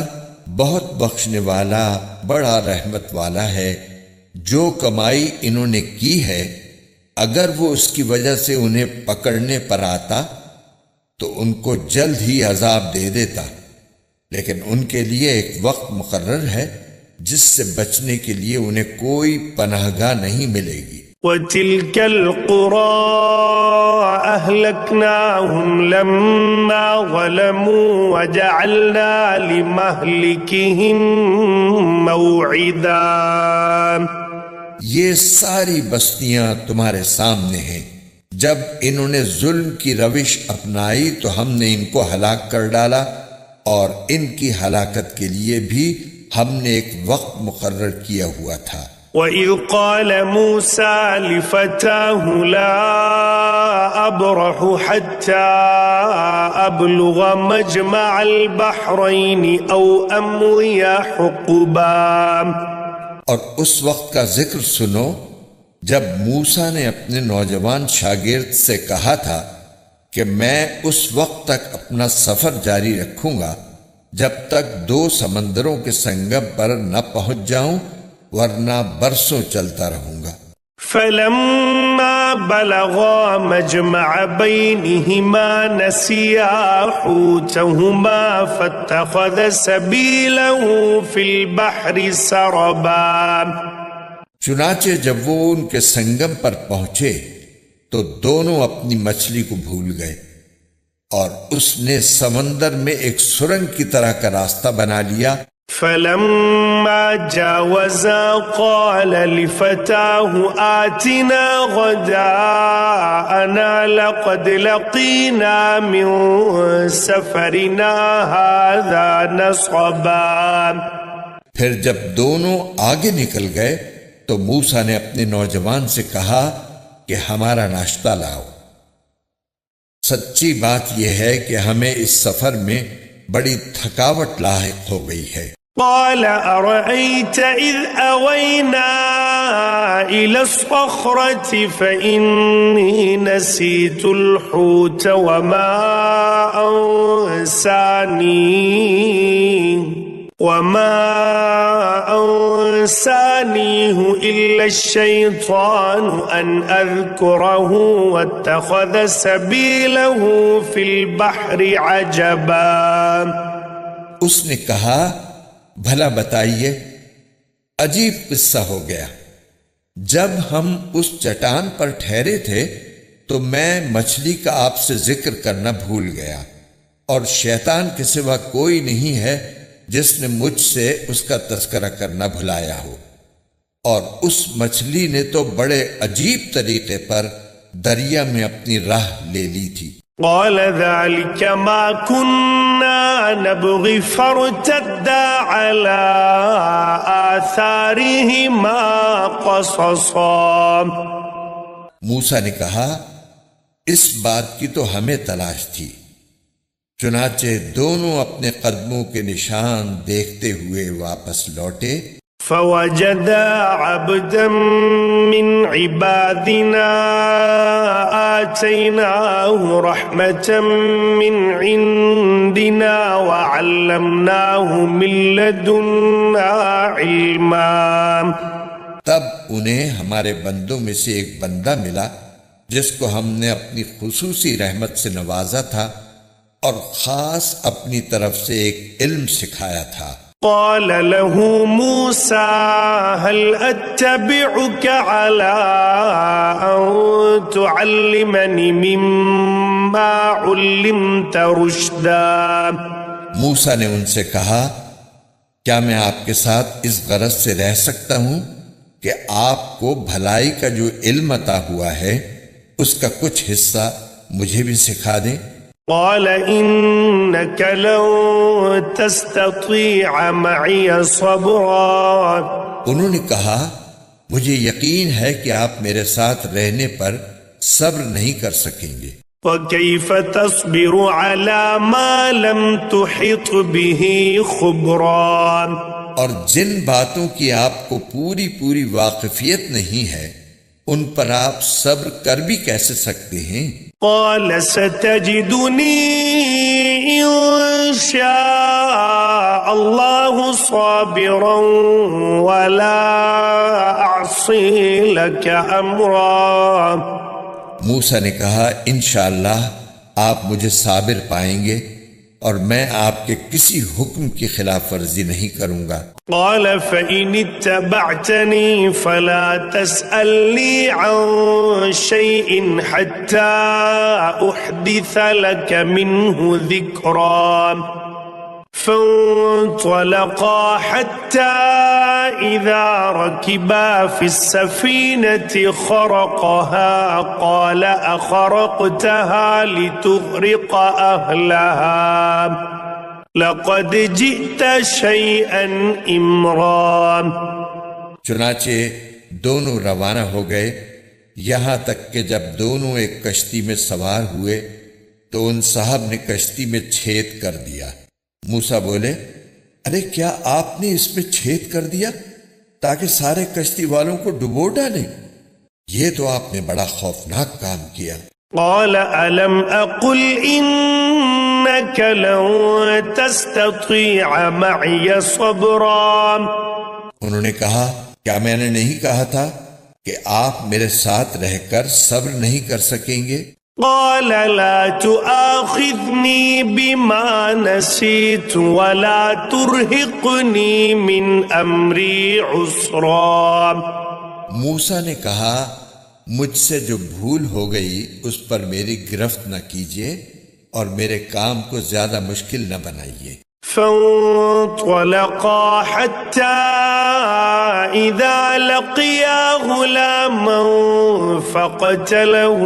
بہت بخشنے والا بڑا رحمت والا ہے، جو کمائی انہوں نے کی ہے اگر وہ اس کی وجہ سے انہیں پکڑنے پر آتا تو ان کو جلد ہی عذاب دے دیتا، لیکن ان کے لیے ایک وقت مقرر ہے جس سے بچنے کے لیے انہیں کوئی پناہ گاہ نہیں ملے گی۔ وَتِلْكَ الْقُرَىٰ أَهْلَكْنَاهُمْ لَمَّا ظَلَمُوا وَجَعَلْنَا لِمَهْلِكِهِمْ مَوْعِدًا۔ یہ ساری بستیاں تمہارے سامنے ہیں، جب انہوں نے ظلم کی روش اپنائی تو ہم نے ان کو ہلاک کر ڈالا، اور ان کی ہلاکت کے لیے بھی ہم نے ایک وقت مقرر کیا ہوا تھا۔ وَإِذْ قَالَ مُوسَى لِفَتَاهُ لَا أَبْرَحُ حَتَّى أَبْلُغَ مَجْمَعَ الْبَحْرَيْنِ أَوْ أَمْضِيَ حُقُبًا۔ اور اس وقت کا ذکر سنو جب موسیٰ نے اپنے نوجوان شاگرد سے کہا تھا کہ میں اس وقت تک اپنا سفر جاری رکھوں گا جب تک 2 سمندروں کے سنگم پر نہ پہنچ جاؤں، ورنہ برسوں چلتا رہوں گا۔ فَلَمَّا بَلَغَا مَجْمَعَ بَيْنِهِمَا نَسِيَا حُوتَهُمَا فَاتَّخَذَ سَبِيلَهُ فِي الْبَحْرِ سَرَبًا۔ چنانچہ جب وہ ان کے سنگم پر پہنچے تو دونوں اپنی مچھلی کو بھول گئے، اور اس نے سمندر میں ایک سرنگ کی طرح کا راستہ بنا لیا۔ فَلَمَّا جَاوَزَا قَالَ لِفَتَاهُ آتِنَا غَدَاءَنَا لَقَدْ لَقِينَا مِن سَفَرِنَا هَذَا نَصَبًا۔ پھر جب دونوں آگے نکل گئے تو موسیٰ نے اپنے نوجوان سے کہا کہ ہمارا ناشتہ لاؤ۔ سچی بات یہ ہے کہ ہمیں اس سفر میں بڑی تھکاوٹ لاحق ہو گئی ہے۔ قال أرأيت إذ أوينا إلى الصخرة فإني نسيت الحوت وما أنسانيه إلا الشيطان أن أذكره واتخذ سبيله في البحر عجبا۔ اس نے کہا بھلا بتائیے، عجیب قصہ ہو گیا، جب ہم اس چٹان پر ٹھہرے تھے تو میں مچھلی کا آپ سے ذکر کرنا بھول گیا، اور شیطان کے سوا کوئی نہیں ہے جس نے مجھ سے اس کا تذکرہ کرنا بھلایا ہو۔ اور اس مچھلی نے تو بڑے عجیب طریقے پر دریا میں اپنی راہ لے لی تھی۔ قال ذلك ما كنا نبغي فارتدا على آثارهما قصصا۔ موسیٰ نے کہا اس بات کی تو ہمیں تلاش تھی، چنانچہ دونوں اپنے قدموں کے نشان دیکھتے ہوئے واپس لوٹے۔ فوجدا عبدا من عبادنا آتيناه رحمة من عندنا وعلمناه من لدنا علما۔ تب انہیں ہمارے بندوں میں سے ایک بندہ ملا جس کو ہم نے اپنی خصوصی رحمت سے نوازا تھا اور خاص اپنی طرف سے ایک علم سکھایا تھا۔ قال له موسى هل أتبعك على أن تعلمني مما علمت رشدا۔ موسیٰ نے ان سے کہا کیا میں آپ کے ساتھ اس غرض سے رہ سکتا ہوں کہ آپ کو بھلائی کا جو علم عطا ہوا ہے اس کا کچھ حصہ مجھے بھی سکھا دیں۔ قال إنك لن تستطيع معي صبرا۔ انہوں نے کہا مجھے یقین ہے کہ آپ میرے ساتھ رہنے پر صبر نہیں کر سکیں گے۔ وكيف تصبر على ما لم تحط به خبرا۔ اور جن باتوں کی آپ کو پوری واقفیت نہیں ہے ان پر آپ صبر کر بھی کیسے سکتے ہیں؟ قال ستجدني إن شاء الله صابرا ولا أعصي لك أمرا۔ موسیٰ نے کہا انشاءاللہ آپ مجھے صابر پائیں گے اور میں آپ کے کسی حکم کی خلاف ورزی نہیں کروں گا۔ قال فإن اتبعتني فلا تسألني عن شيء حتى أحدث لك منه ذكرا۔ فانطلقا حتى إذا ركبا في السفينة خرقها قال أخرقتها لتغرق أهلها لقد جئت شيئا إمرا۔ چنانچہ دونوں روانہ ہو گئے، یہاں تک کہ جب دونوں ایک کشتی میں سوار ہوئے تو ان صاحب نے کشتی میں چھید کر دیا۔ موسیٰ بولے ارے کیا آپ نے اس میں چھید کر دیا تاکہ سارے کشتی والوں کو ڈبو ڈالیں؟ یہ تو آپ نے بڑا خوفناک کام کیا۔ قال ألم أقل إنك لن تستطيع معي صبرا۔ انہوں نے کہا کیا میں نے نہیں کہا تھا کہ آپ میرے ساتھ رہ کر صبر نہیں کر سکیں گے؟ قال لا تؤاخذني بما نسيت ولا ترهقني من أمري عسرا۔ موسیٰ نے کہا مجھ سے جو بھول ہو گئی اس پر میری گرفت نہ کیجیے اور میرے کام کو زیادہ مشکل نہ بنائیے۔ فانطلقا حتى إذا لقيا غلاما فقتله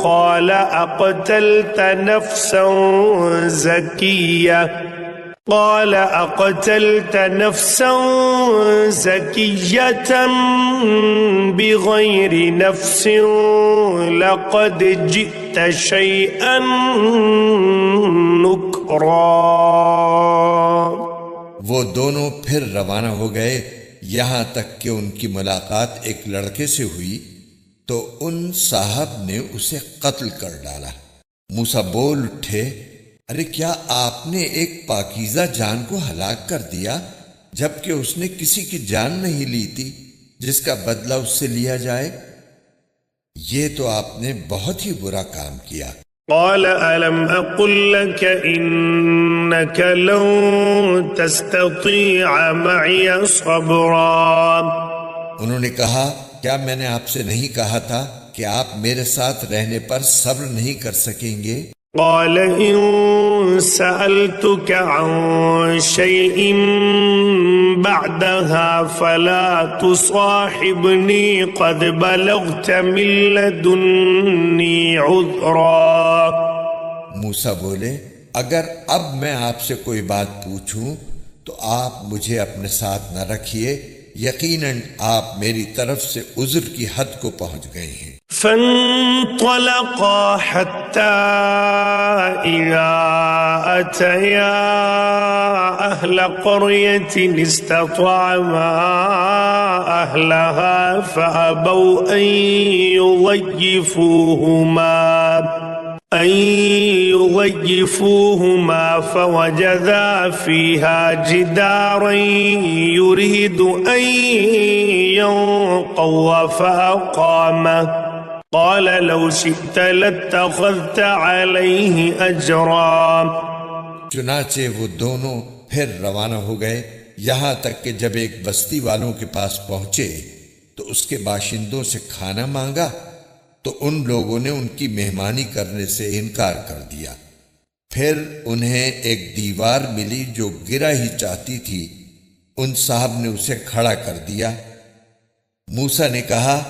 قال أقتلت نفسا زكية بغير نفس لقد جئت شيئا نكرا۔ وہ دونوں پھر روانہ ہو گئے یہاں تک کہ ان کی ملاقات ایک لڑکے سے ہوئی تو ان صاحب نے اسے قتل کر ڈالا۔ موسیٰ بول اٹھے ارے کیا آپ نے ایک پاکیزہ جان کو ہلاک کر دیا جبکہ اس نے کسی کی جان نہیں لی تھی جس کا بدلہ اس سے لیا جائے؟ یہ تو آپ نے بہت ہی برا کام کیا۔ قال ألم أقل لك إنك لن تستطيع معي صبرا۔ انہوں نے کہا کیا میں نے آپ سے نہیں کہا تھا کہ آپ میرے ساتھ رہنے پر صبر نہیں کر سکیں گے؟ قال إن سألتك عن شيء بعدها فلا تصاحبني قد بلغت من لدني عذرا. موسیٰ بولے اگر اب میں آپ سے کوئی بات پوچھوں تو آپ مجھے اپنے ساتھ نہ رکھیے، یقیناً آپ میری طرف سے عذر کی حد کو پہنچ گئے ہیں۔ فانطلقا حتى إذا أتيا أهل قرية استطعما أهلها فأبوا أن يضيفوهما فوجدا فيها جدارا يريد أن ينقض فأقامه قال لو شئت لاتخذت عليه أجرا. چنانچہ وہ دونوں پھر روانہ ہو گئے، یہاں تک کہ جب ایک بستی والوں کے پاس پہنچے تو اس کے باشندوں سے کھانا مانگا تو ان لوگوں نے ان کی مہمانی کرنے سے انکار کر دیا۔ پھر انہیں ایک دیوار ملی جو گرا ہی چاہتی تھی، ان صاحب نے اسے کھڑا کر دیا۔ موسیٰ نے کہا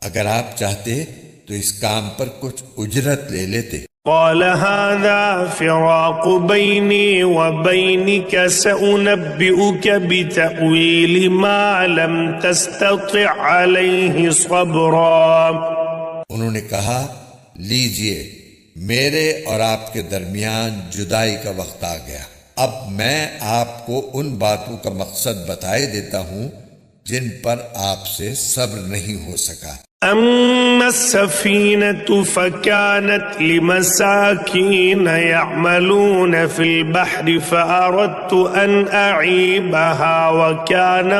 اگر آپ چاہتے تو اس کام پر کچھ اجرت لے لیتے۔ قال هذا فراق بيني وبينك سأنبئك بتأويل ما لم تستطع عليه صبرا. انہوں نے کہا لیجئے میرے اور آپ کے درمیان جدائی کا وقت آ گیا، اب میں آپ کو ان باتوں کا مقصد بتائے دیتا ہوں جن پر آپ سے صبر نہیں ہو سکا۔ أما السفينة فكانت لمساكين يعملون في البحر فأردت أن أعيبها وكان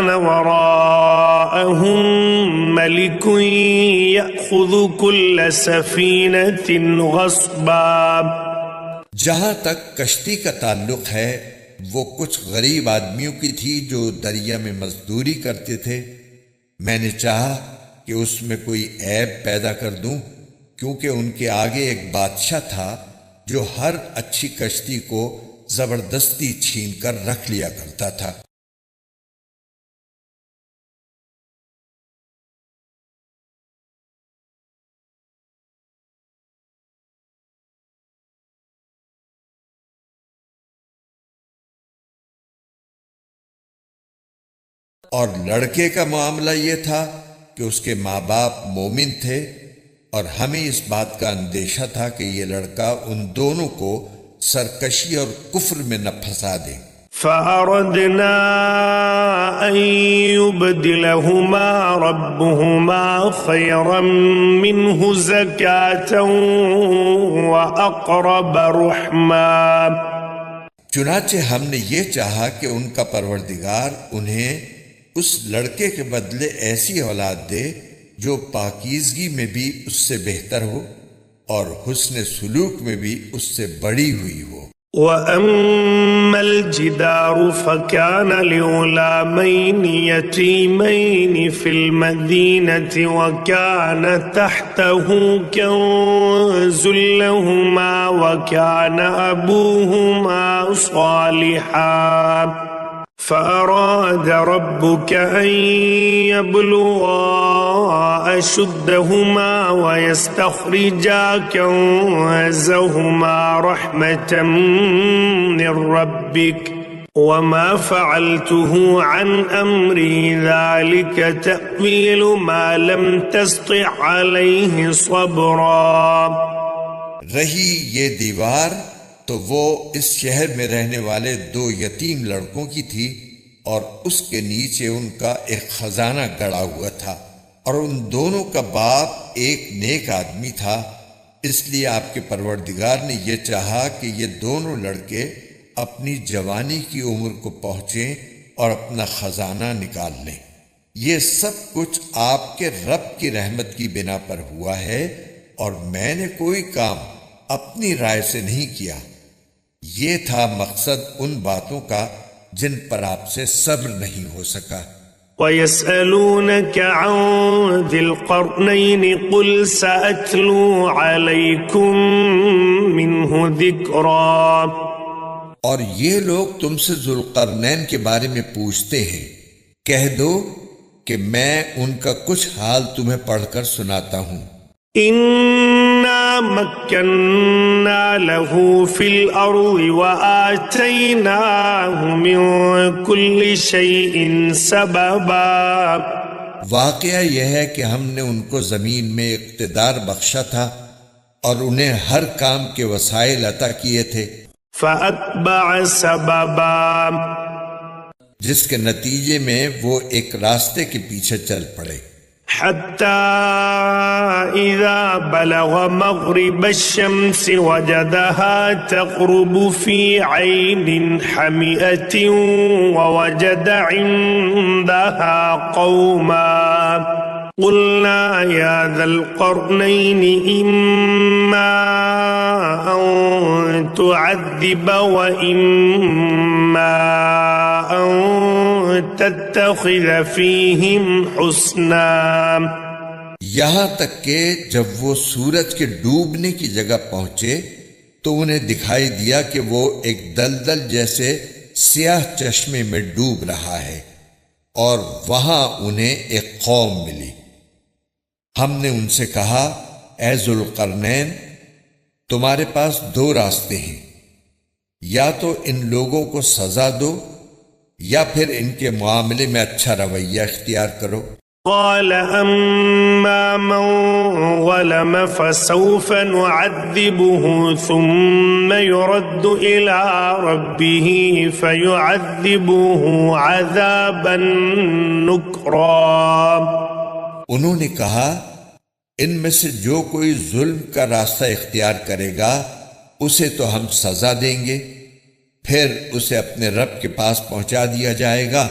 وراءهم ملك يأخذ كل سفينة غصبا. جہاں تک کشتی کا تعلق ہے وہ کچھ غریب آدمیوں کی تھی جو دریا میں مزدوری کرتے تھے، میں نے چاہا کہ اس میں کوئی عیب پیدا کر دوں، کیونکہ ان کے آگے ایک بادشاہ تھا جو ہر اچھی کشتی کو زبردستی چھین کر رکھ لیا کرتا تھا۔ اور لڑکے کا معاملہ یہ تھا کہ اس کے ماں باپ مومن تھے اور ہمیں اس بات کا اندیشہ تھا کہ یہ لڑکا ان دونوں کو سرکشی اور کفر میں نہ پھنسا دے۔ فأردنا أن يبدلهما ربهما خيرا منه زكاة وأقرب رحما. چنانچہ ہم نے یہ چاہا کہ ان کا پروردگار انہیں اس لڑکے کے بدلے ایسی اولاد دے جو پاکیزگی میں بھی اس سے بہتر ہو اور حسن سلوک میں بھی اس سے بڑی ہوئی ہو۔ وَأَمَّا الْجِدَارُ فَكَانَ لِغُلَامَيْنِ يَتِيمَيْنِ فِي الْمَدِينَةِ وَكَانَ تَحْتَهُ كَنْزٌ لَهُمَا وَكَانَ أَبُوهُمَا صَالِحًا فأراد ربك أن يبلغا أشدهما ويستخرجا كنزهما رحمة من ربك وما فعلته عن أمري ذلك تأويل ما لم تستطع عليه صبرا. رہی یہ دیوار تو وہ اس شہر میں رہنے والے دو یتیم لڑکوں کی تھی اور اس کے نیچے ان کا ایک خزانہ گڑا ہوا تھا، اور ان دونوں کا باپ ایک نیک آدمی تھا، اس لیے آپ کے پروردگار نے یہ چاہا کہ یہ دونوں لڑکے اپنی جوانی کی عمر کو پہنچیں اور اپنا خزانہ نکال لیں۔ یہ سب کچھ آپ کے رب کی رحمت کی بنا پر ہوا ہے اور میں نے کوئی کام اپنی رائے سے نہیں کیا۔ یہ تھا مقصد ان باتوں کا جن پر آپ سے صبر نہیں ہو سکا۔ وَيَسْأَلُونَكَ عَنْ ذِي الْقَرْنَيْنِ قُلْ سَأَتْلُو عَلَيْكُمْ مِنْهُ ذِكْرًا۔ اور یہ لوگ تم سے ذوالقرنین کے بارے میں پوچھتے ہیں، کہہ دو کہ میں ان کا کچھ حال تمہیں پڑھ کر سناتا ہوں۔ إِنَّا مَكَّنَّا لَهُ فِي الْأَرْضِ وَآتَيْنَاهُ مِنْ كُلِّ شَيْءٍ سَبَبًا۔ واقعہ یہ ہے کہ ہم نے ان کو زمین میں اقتدار بخشا تھا اور انہیں ہر کام کے وسائل عطا کیے تھے۔ فَأَتْبَعَ سَبَبًا، جس کے نتیجے میں وہ ایک راستے کے پیچھے چل پڑے۔ حَتَّى إِذَا بَلَغَ مَغْرِبَ الشَّمْسِ وَجَدَهَا تَغْرُبُ فِي عَيْنٍ حَمِئَةٍ وَوَجَدَ عِندَهَا قَوْمًا قُلْنَا يَا ذَا الْقَرْنَيْنِ إِمَّا أَن تُعَذِّبَ وَإِمَّا أَن تَتَّخِذَ فِيهِمْ حُسْنًا۔ یہاں تک کہ جب وہ سورج کے ڈوبنے کی جگہ پہنچے تو انہیں دکھائی دیا کہ وہ ایک دلدل جیسے سیاہ چشمے میں ڈوب رہا ہے، اور وہاں انہیں ایک قوم ملی۔ ہم نے ان سے کہا، اے ذوالقرنین، تمہارے پاس دو راستے ہیں، یا تو ان لوگوں کو سزا دو یا پھر ان کے معاملے میں اچھا رویہ اختیار کرو۔ قال أما من ظلم فسوف نعذبه ثم يرد إلى ربه فيعذبه عذابا نكرا۔ انہوں نے کہا، ان میں سے جو کوئی ظلم کا راستہ اختیار کرے گا اسے تو ہم سزا دیں گے، پھر اسے اپنے رب کے پاس پہنچا دیا جائے گا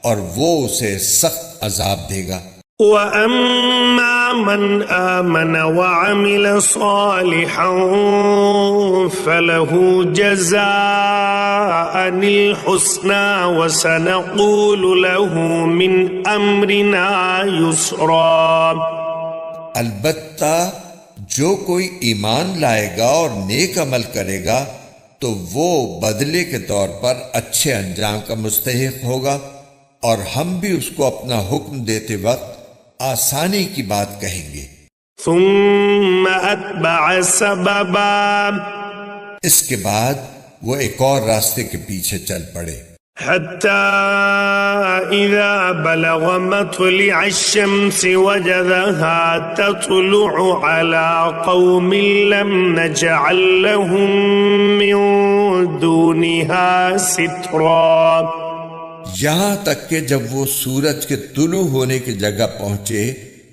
اور وہ اسے سخت عذاب دے گا۔ وَأَمَّا مَنْ آمَنَ وَعَمِلَ صَالِحًا فَلَهُ جَزَاءً الْحُسْنَى وَسَنَقُولُ لَهُ مِنْ أَمْرِنَا يُسْرًا۔ البتہ جو کوئی ایمان لائے گا اور نیک عمل کرے گا تو وہ بدلے کے طور پر اچھے انجام کا مستحق ہوگا، اور ہم بھی اس کو اپنا حکم دیتے وقت آسانی کی بات کہیں گے۔ ثم اتبع سببا، اس کے بعد وہ ایک اور راستے کے پیچھے چل پڑے۔ حتى إذا بلغ مطلع الشمس وجدها تطلع على قوم لم نجعل لهم من دونها سترا۔ یہاں تک کہ جب وہ سورج کے طلوع ہونے کی جگہ پہنچے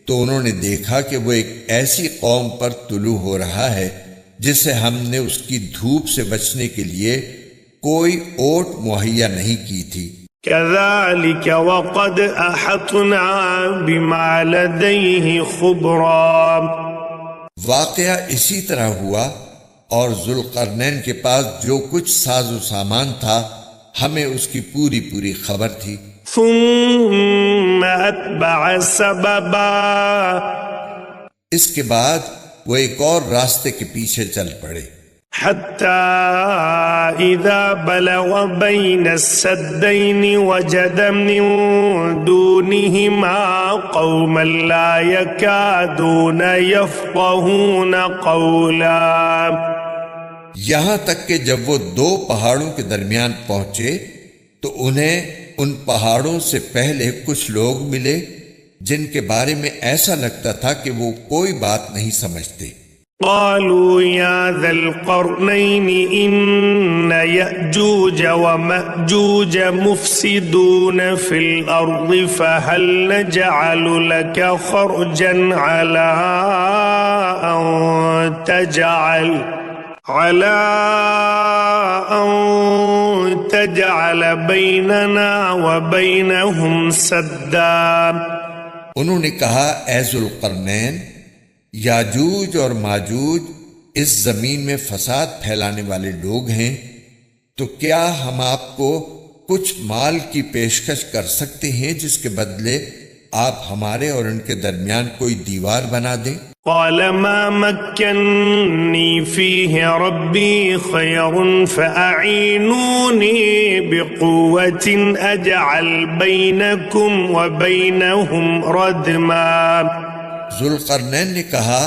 تو انہوں نے دیکھا کہ وہ ایک ایسی قوم پر طلوع ہو رہا ہے جسے ہم نے اس کی دھوپ سے بچنے کے لیے کوئی اوٹ مہیا نہیں کی تھی۔ كذلك وقد احطنا بما لديه خبرا، واقعہ اسی طرح ہوا، اور ذوالقرنین کے پاس جو کچھ ساز و سامان تھا ہمیں اس کی پوری پوری خبر تھی۔ ثم اتبع سببا، اس کے بعد وہ ایک اور راستے کے پیچھے چل پڑے۔ حتى إذا بلغ بين السدين وجد من دونهما قوما لا يكادون يفقهون قولا۔ یہاں تک کہ جب وہ دو پہاڑوں کے درمیان پہنچے تو انہیں ان پہاڑوں سے پہلے کچھ لوگ ملے جن کے بارے میں ایسا لگتا تھا کہ وہ کوئی بات نہیں سمجھتے۔ قالوا يا ذا القرنين إن يأجوج ومأجوج مفسدون في الأرض فهل نجعل لك خرجا على أن تجعل بيننا وبينهم سدا۔ انہوں نے کہا، اے ذوالقرنین، یاجوج اور ماجوج اس زمین میں فساد پھیلانے والے لوگ ہیں، تو کیا ہم آپ کو کچھ مال کی پیشکش کر سکتے ہیں جس کے بدلے آپ ہمارے اور ان کے درمیان کوئی دیوار بنا دیں؟ قال ما مكنني فيه ربي خير فأعينوني بقوة أجعل بينكم وبينهم ردما۔ ذوالقرنین نے کہا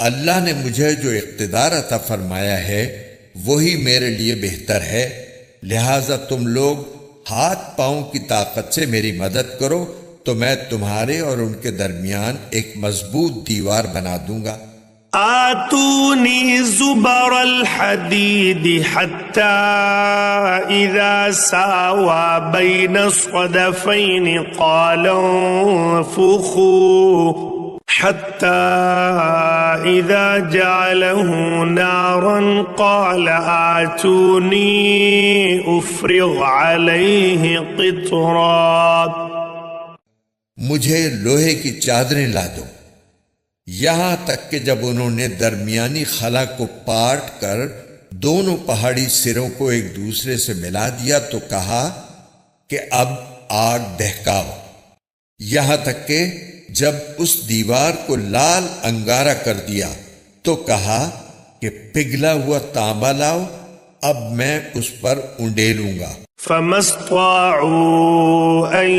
اللہ نے مجھے جو اقتدار عطا فرمایا ہے وہی میرے لیے بہتر ہے، لہذا تم لوگ ہاتھ پاؤں کی طاقت سے میری مدد کرو تو میں تمہارے اور ان کے درمیان ایک مضبوط دیوار بنا دوں گا۔ آتوني زبر الحديد حتى إذا ساوى بين الصدفين قال انفخوا حتى إذا جعله نارا قال آتوني أفرغ عليه قطرا۔ مجھے لوہے کی چادریں لا دو، یہاں تک کہ جب انہوں نے درمیانی خلا کو پاٹ کر دونوں پہاڑی سروں کو ایک دوسرے سے ملا دیا تو کہا کہ اب آگ دہکاؤ، یہاں تک کہ جب اس دیوار کو لال انگارہ کر دیا تو کہا کہ پگھلا ہوا تانبا لاؤ، اب میں اس پر انڈیلوں گا۔ فما استطاعوا أن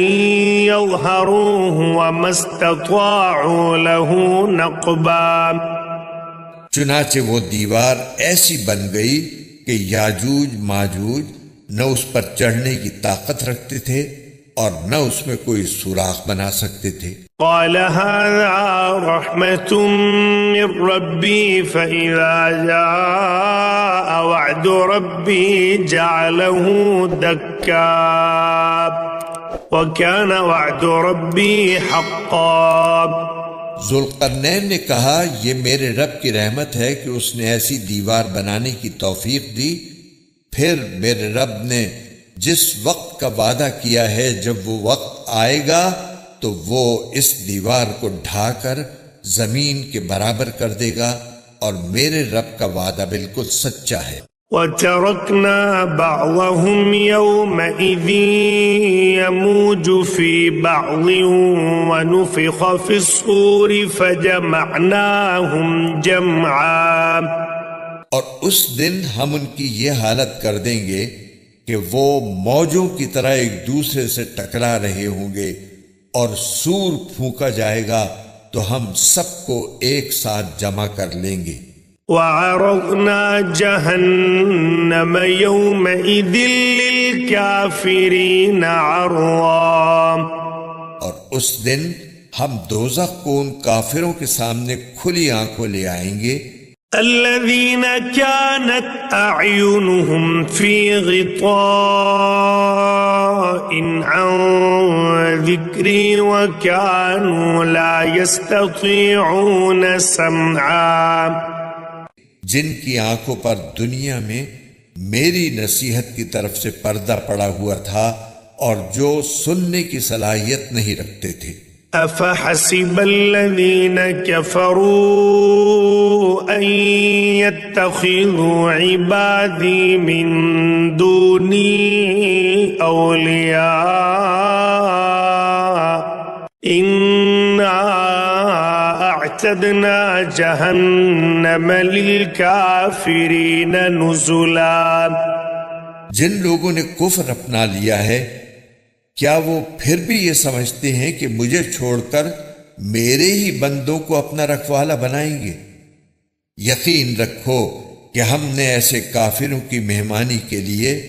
يظهروه وما استطاعوا له نقبا۔ چنانچہ وہ دیوار ایسی بن گئی کہ یاجوج ماجوج نہ اس پر چڑھنے کی طاقت رکھتے تھے اور نہ اس میں کوئی سوراخ بنا سکتے تھے۔ قال هذا رحمة من ربي فإذا جاء وعد ربي جعله دكا وكان وعد ربي حقا۔ ذوالقرنین نے کہا یہ میرے رب کی رحمت ہے کہ اس نے ایسی دیوار بنانے کی توفیق دی، پھر میرے رب نے جس وقت کا وعدہ کیا ہے جب وہ وقت آئے گا تو وہ اس دیوار کو ڈھا کر زمین کے برابر کر دے گا، اور میرے رب کا وعدہ بالکل سچا ہے۔ وَتَرَكْنَا بَعْضَهُمْ يَوْمَئِذٍ يَمُوجُ فِي بَعْضٍ وَنُفِخَ فِي الصُّورِ فَجَمَعْنَاهُمْ جَمْعًا۔ اور اس دن ہم ان کی یہ حالت کر دیں گے کہ وہ موجوں کی طرح ایک دوسرے سے ٹکرا رہے ہوں گے، اور سور پھونکا جائے گا تو ہم سب کو ایک ساتھ جمع کر لیں گے۔ وَعَرَضْنَا جَهَنَّمَ يَوْمَئِذٍ لِلْكَافِرِينَ عَرْضًا۔ اور اس دن ہم دوزخ کو ان کافروں کے سامنے کھلی آنکھوں لے آئیں گے۔ الذين كانت أعينهم في غطاء عن ذكري وكانوا لا يستطيعون سمعا۔ جن کی آنکھوں پر دنیا میں میری نصیحت کی طرف سے پردہ پڑا ہوا تھا اور جو سننے کی صلاحیت نہیں رکھتے تھے۔ أفحسب الذين كفروا أن يتخذوا عبادي من دوني أولياء إنا أعتدنا جهنم للكافرين نزلا۔ جن لوگوں نے کفر اپنا لیا ہے کیا وہ پھر بھی یہ سمجھتے ہیں کہ مجھے چھوڑ کر میرے ہی بندوں کو اپنا رکھوالا بنائیں گے؟ یقین رکھو کہ ہم نے ایسے کافروں کی مہمانی کے لیے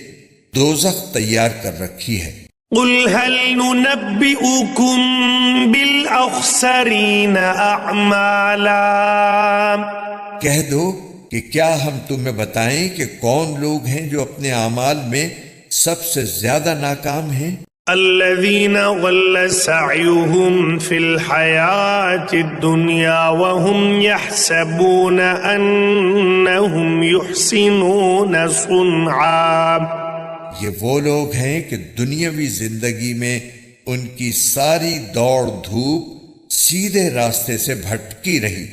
دوزخ تیار کر رکھی ہے۔ قل هل ننبئكم بالأخسرين أعمالا۔ کہہ دو کہ کیا ہم تمہیں بتائیں کہ کون لوگ ہیں جو اپنے اعمال میں سب سے زیادہ ناکام ہیں؟ الذين ضل سعيهم في الحياة الدنيا وهم يحسبون أنهم يحسنون صنعا۔ یہ وہ لوگ ہیں کہ دنیاوی زندگی میں ان کی ساری دوڑ دھوپ سیدھے راستے سے بھٹکی رہی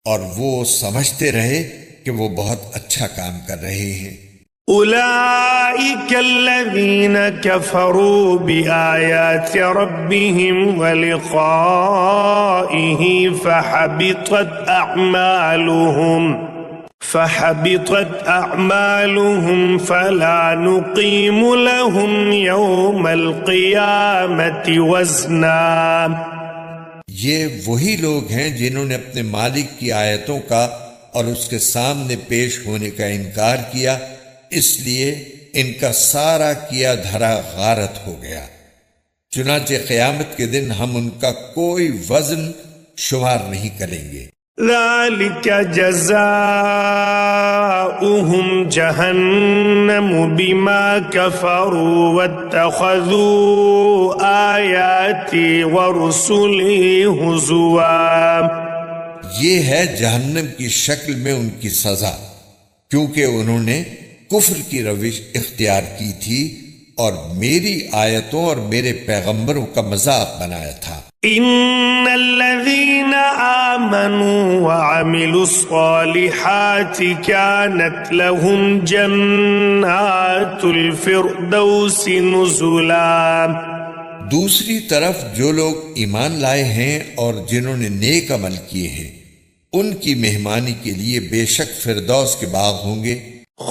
اور وہ سمجھتے رہے کہ وہ بہت اچھا کام کر رہے ہیں۔ أولئك الذين كفروا بآيات ربهم ولقائه فحبطت أعمالهم فلا نقيم لهم يوم القيامة وزنا. یہ وہی لوگ ہیں جنہوں نے اپنے مالک کی آیتوں کا اور اس کے سامنے پیش ہونے کا انکار کیا، اس لیے ان کا سارا کیا دھرا غارت ہو گیا. چنانچہ قیامت کے دن ہم ان کا کوئی وزن شمار نہیں کریں گے. ذلك جزاؤهم جہنم بما كفروا واتخذوا آیاتی ورسلی ہزوا. یہ ہے جہنم کی شکل میں ان کی سزا، کیونکہ انہوں نے کفر کی روش اختیار کی تھی اور میری آیتوں اور میرے پیغمبروں کا مذاق بنایا تھا. ان الذين آمنوا وعملوا الصالحات كانت لهم جنات الفردوس نزلا. دوسری طرف جو لوگ ایمان لائے ہیں اور جنہوں نے نیک عمل کیے ہیں، ان کی مہمانی کے لیے بے شک فردوس کے باغ ہوں گے.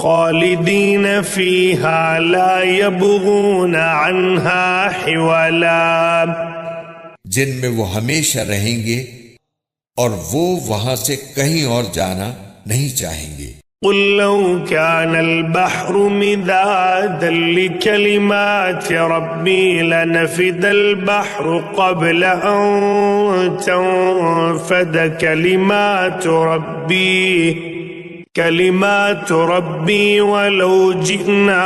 خالدین فیہا لا یبغون عنہا حولا. جن میں وہ ہمیشہ رہیں گے اور وہ وہاں سے کہیں اور جانا نہیں چاہیں گے. قل لو كان البحر مدادا لكلمات ربي لنفد البحر قبل أن تنفد كلمات ربي ولو جئنا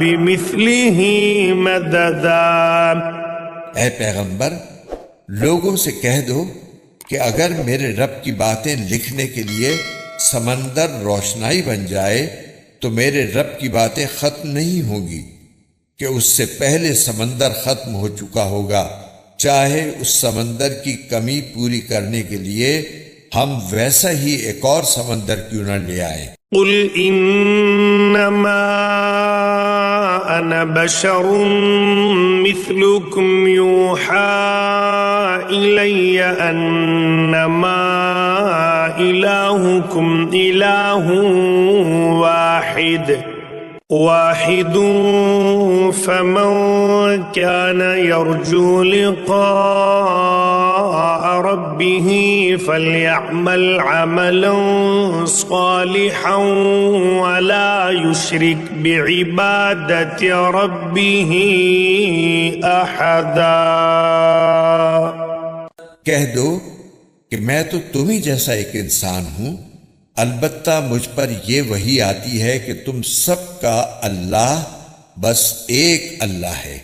بمثله مددا. اے پیغمبر، لوگوں سے کہہ دو کہ اگر میرے رب کی باتیں لکھنے کے لیے سمندر روشنائی بن جائے تو میرے رب کی باتیں ختم نہیں ہوں گی کہ اس سے پہلے سمندر ختم ہو چکا ہوگا. چاہے اس سمندر کی کمی پوری کرنے کے لیے ہم ویسا ہی ایک اور سمندر کیوں نہ لے آئے. قل انما انا بشر مثلكم يوحى الي انما الهكم اله واحد فمن كان يرجو لقاء ربه فليعمل عملا صالحا ولا يشرك بعبادة ربه احدا. کہہ دو کہ میں تو تم ہی جیسا ایک انسان ہوں، البتہ مجھ پر یہ وحی آتی ہے کہ تم سب کا اللہ بس ایک اللہ ہے.